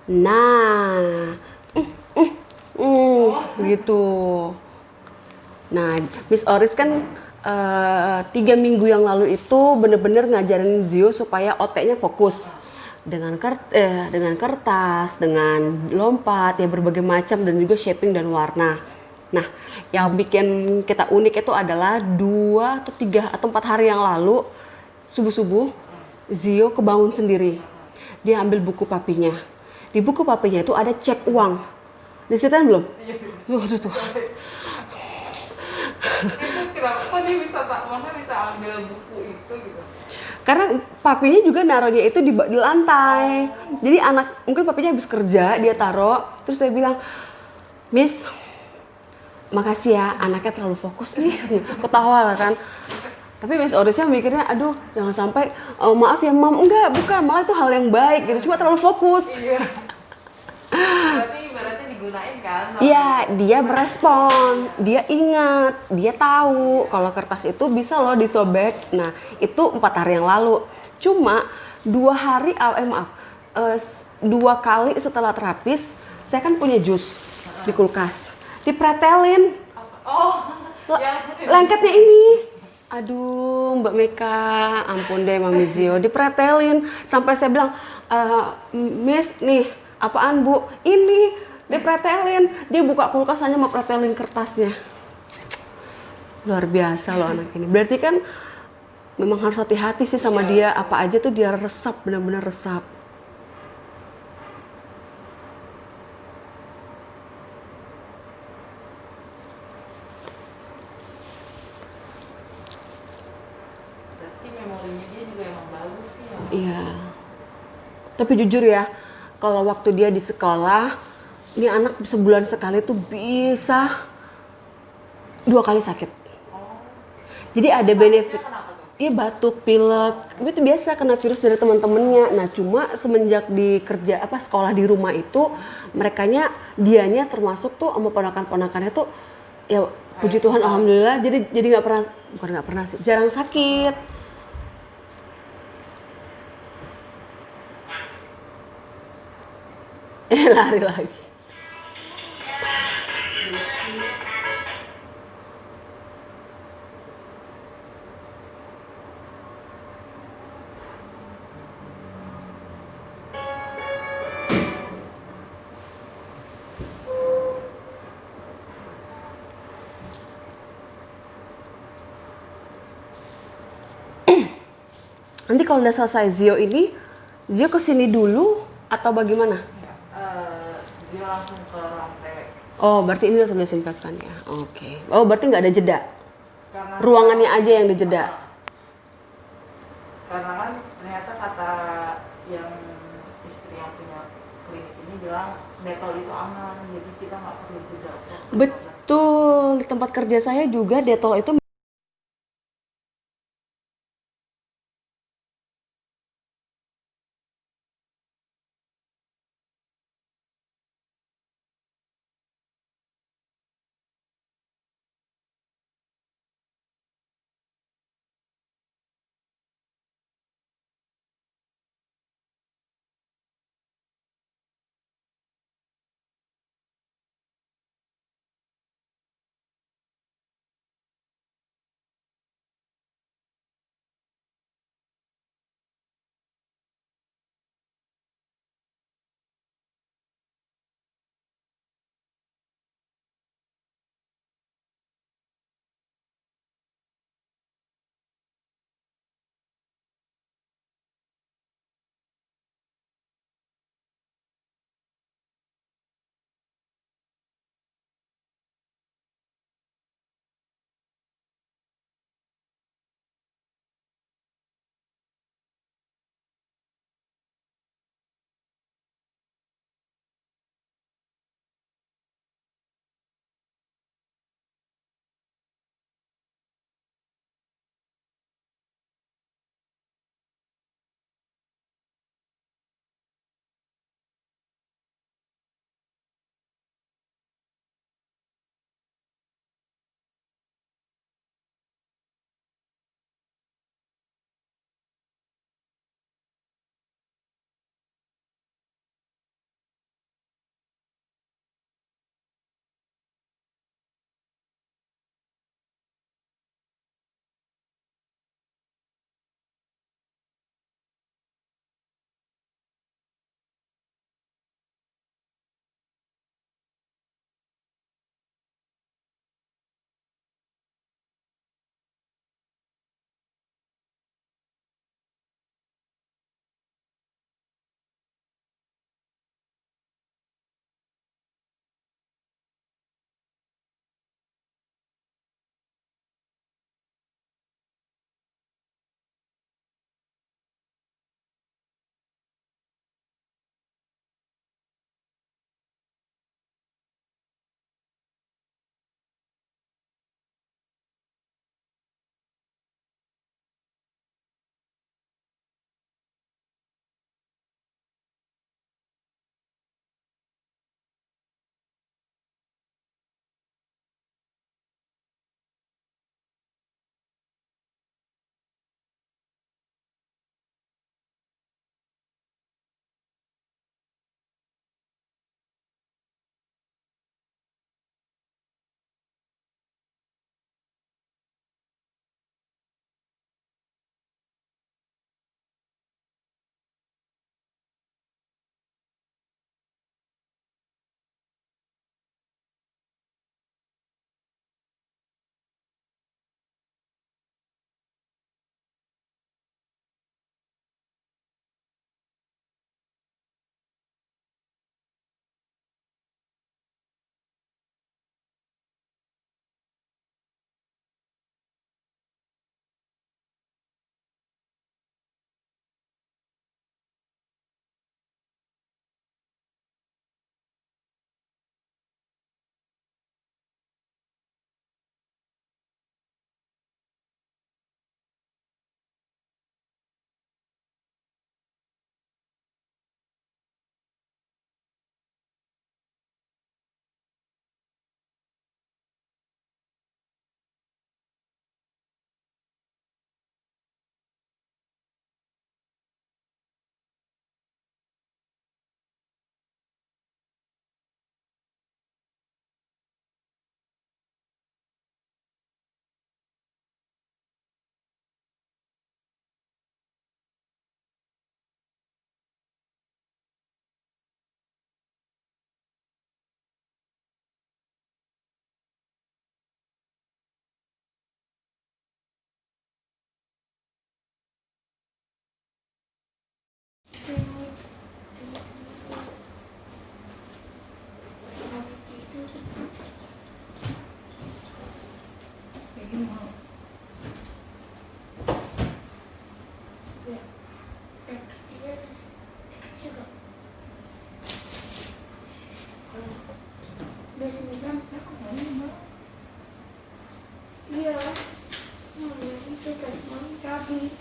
Nah, gitu. Nah, Miss Oris kan 3 minggu yang lalu itu bener-bener ngajarin Zio supaya otaknya fokus dengan kertas, dengan lompat, ya berbagai macam dan juga shaping dan warna. Nah, yang bikin kita unik itu adalah 2 atau 3 atau 4 hari yang lalu subuh-subuh Zio kebangun sendiri. Dia ambil buku papinya. Di buku papinya itu ada cek uang. Diceritain belum? Waduh tuh. Itu kenapa dia bisa ambil buku itu gitu? Karena papinya juga naruhnya itu di lantai. Jadi mungkin papinya habis kerja, dia taruh. Terus saya bilang, Miss, makasih ya, anaknya terlalu fokus nih. Ketawa lah kan. Tapi Miss Orisnya mikirnya, aduh jangan sampai, maaf ya Mam, enggak, bukan, malah itu hal yang baik gitu. Cuma terlalu fokus. Iya. Berarti digunain kan? Iya, dia merespon, dia ingat, dia tahu kalau kertas itu bisa loh disobek. Nah, itu 4 hari yang lalu. Cuma 2 kali setelah terapis, saya kan punya jus di kulkas. Dipretelin. Oh, Lengketnya ini. Aduh, Mbak Meka, ampun deh Mami Zio, dipretelin. Sampai saya bilang, Miss nih, apaan Bu? Ini dipretelin. Dia buka kulkas hanya mau pretelin kertasnya. Luar biasa loh anak ini. Berarti kan memang harus hati-hati sih sama dia. Apa aja tuh dia resap, benar-benar resap. berarti memorinya dia juga emang bagus sih ya. Iya. Tapi jujur ya, kalau waktu dia di sekolah, ini anak sebulan sekali tuh bisa 2 kali sakit. Jadi ada benefit. Iya, batuk, pilek, itu biasa kena virus dari teman-temannya. Nah, cuma semenjak sekolah di rumah itu, dianya termasuk tuh sama ponakan-ponakannya tuh, ya puji Tuhan alhamdulillah. Jadi nggak pernah sih, jarang sakit. Lari lagi. Nanti kalau udah selesai Zio ini, Zio kesini dulu atau bagaimana? Dia langsung ke ruang TW. Oh, berarti ini langsung disinfektan ya. Oke. Oh, berarti nggak ada jeda. Karena Ruangannya aja yang dijeda. Karena kan ternyata kata yang istri yang punya klinik ini bilang detol itu aman, jadi kita nggak perlu jeda. Betul, di tempat kerja saya juga detol itu Udah 9 cakep banget. Iya. Itu kan mami tadi.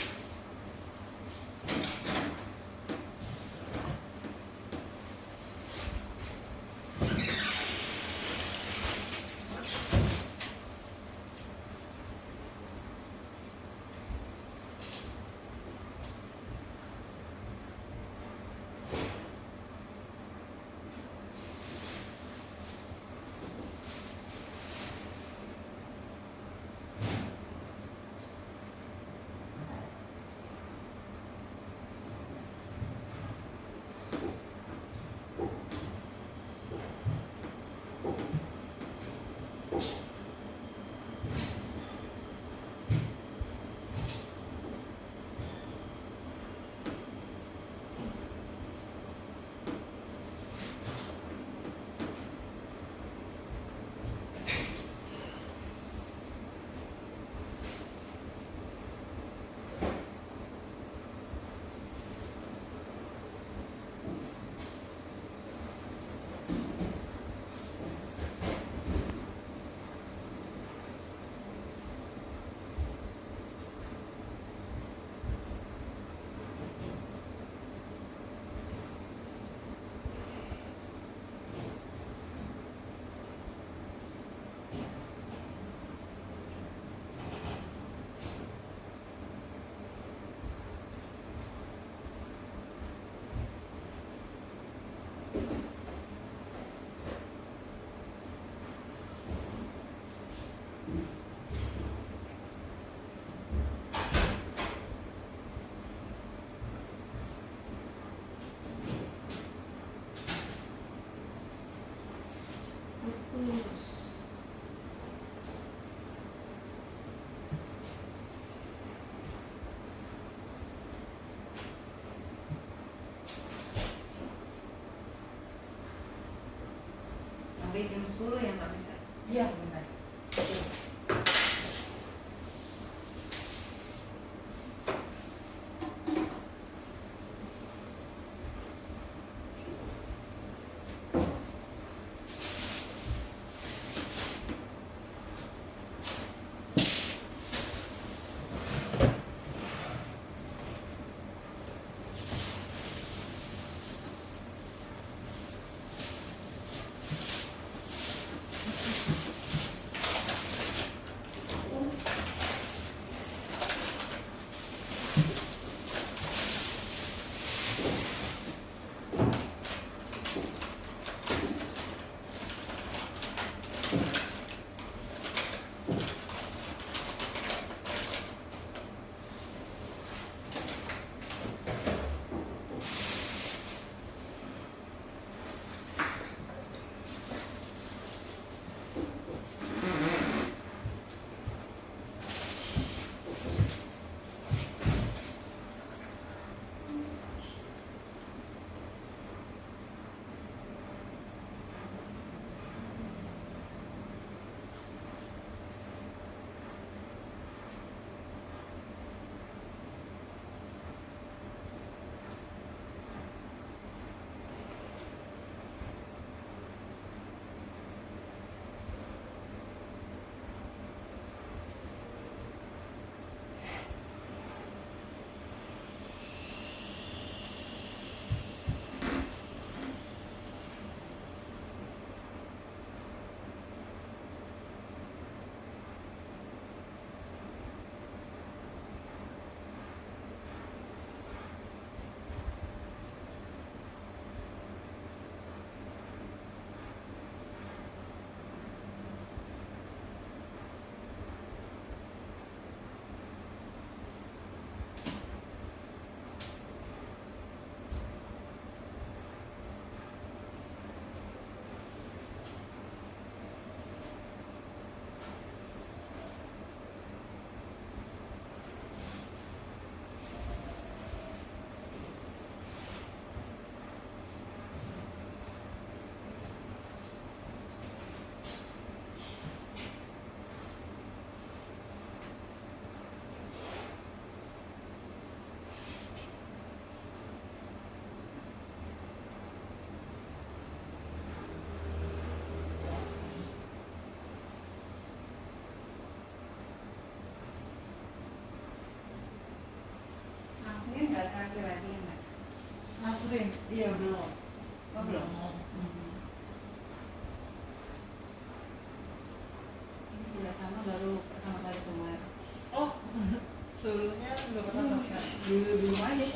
Sampai jam 10 ya Mbak Mika? Iya benar. Muslim? Iya belum. Oh, belum. Ini tidak sama, baru pertama kali kemarin. Oh, sebelumnya udah pernah pakai. Belum aja.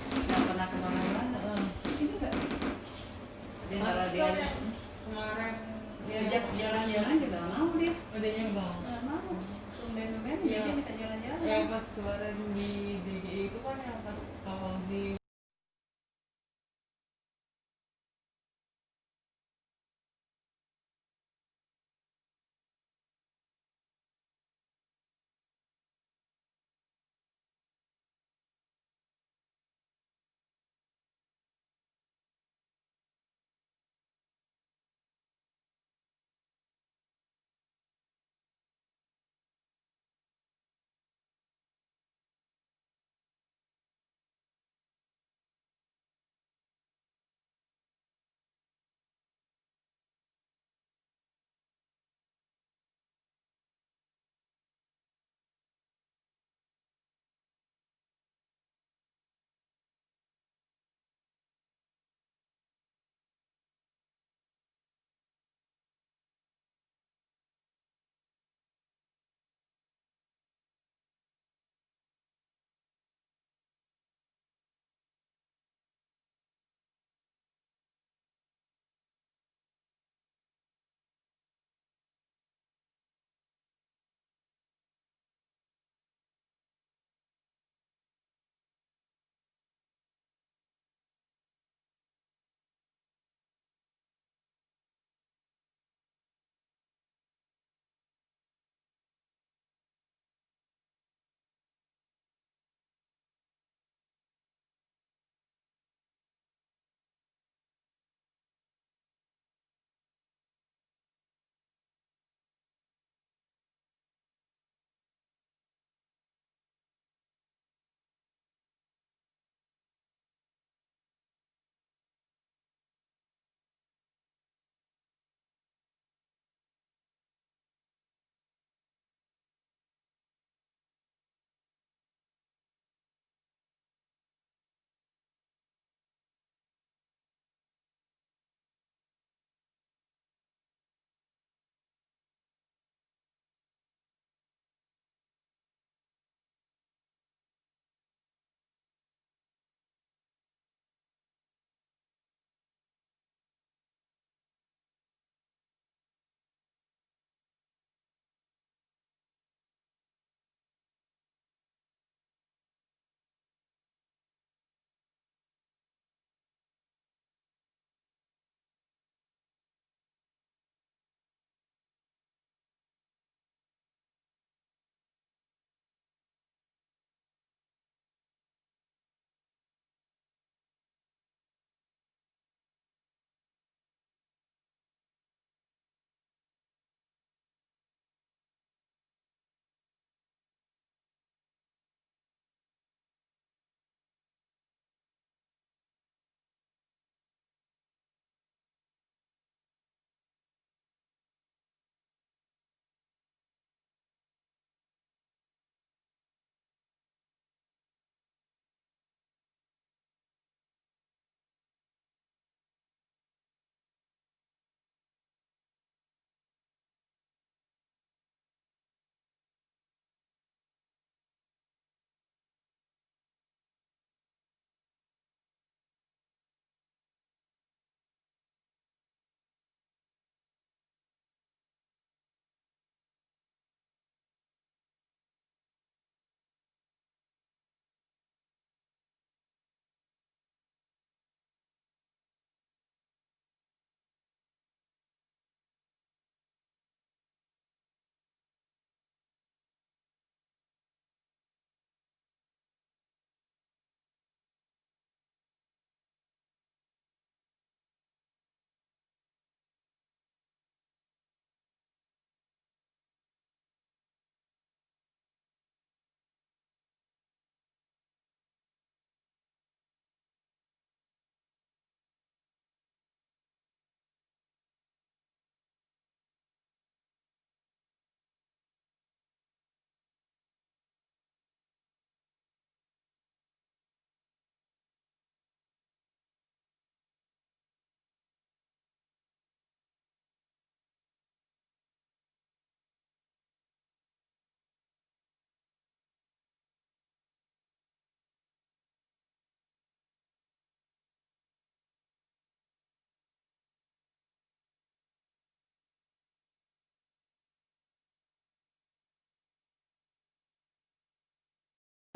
Nggak pernah kemana-mana. Sini nggak? Dan kalau dia Kemarin diajak jalan-jalan juga nggak mau dia. udah nyembang. Nggak mau. Tumben-tumben Iya. dia minta jalan-jalan. Yang pas kemarin di DGI itu kan yang pas kalau di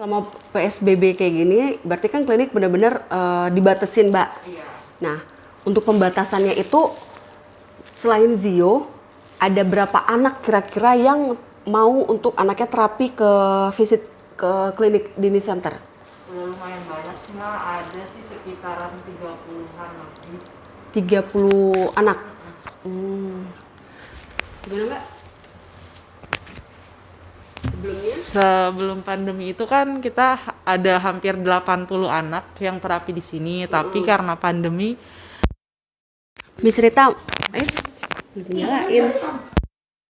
Sama PSBB kayak gini, berarti kan klinik benar-benar dibatasin, Mbak. Iya. Nah, untuk pembatasannya itu selain Zio, ada berapa anak kira-kira yang mau untuk anaknya terapi ke visit ke klinik Dini Center? Udah lumayan banyak sih, Ma. Ada sih sekitaran 30-an lebih. 30 anak. Gimana, Mbak? Sebelumnya? Sebelum pandemi itu kan kita ada hampir 80 anak yang terapi di sini, tapi karena pandemi Miss Rita, belum nyalain.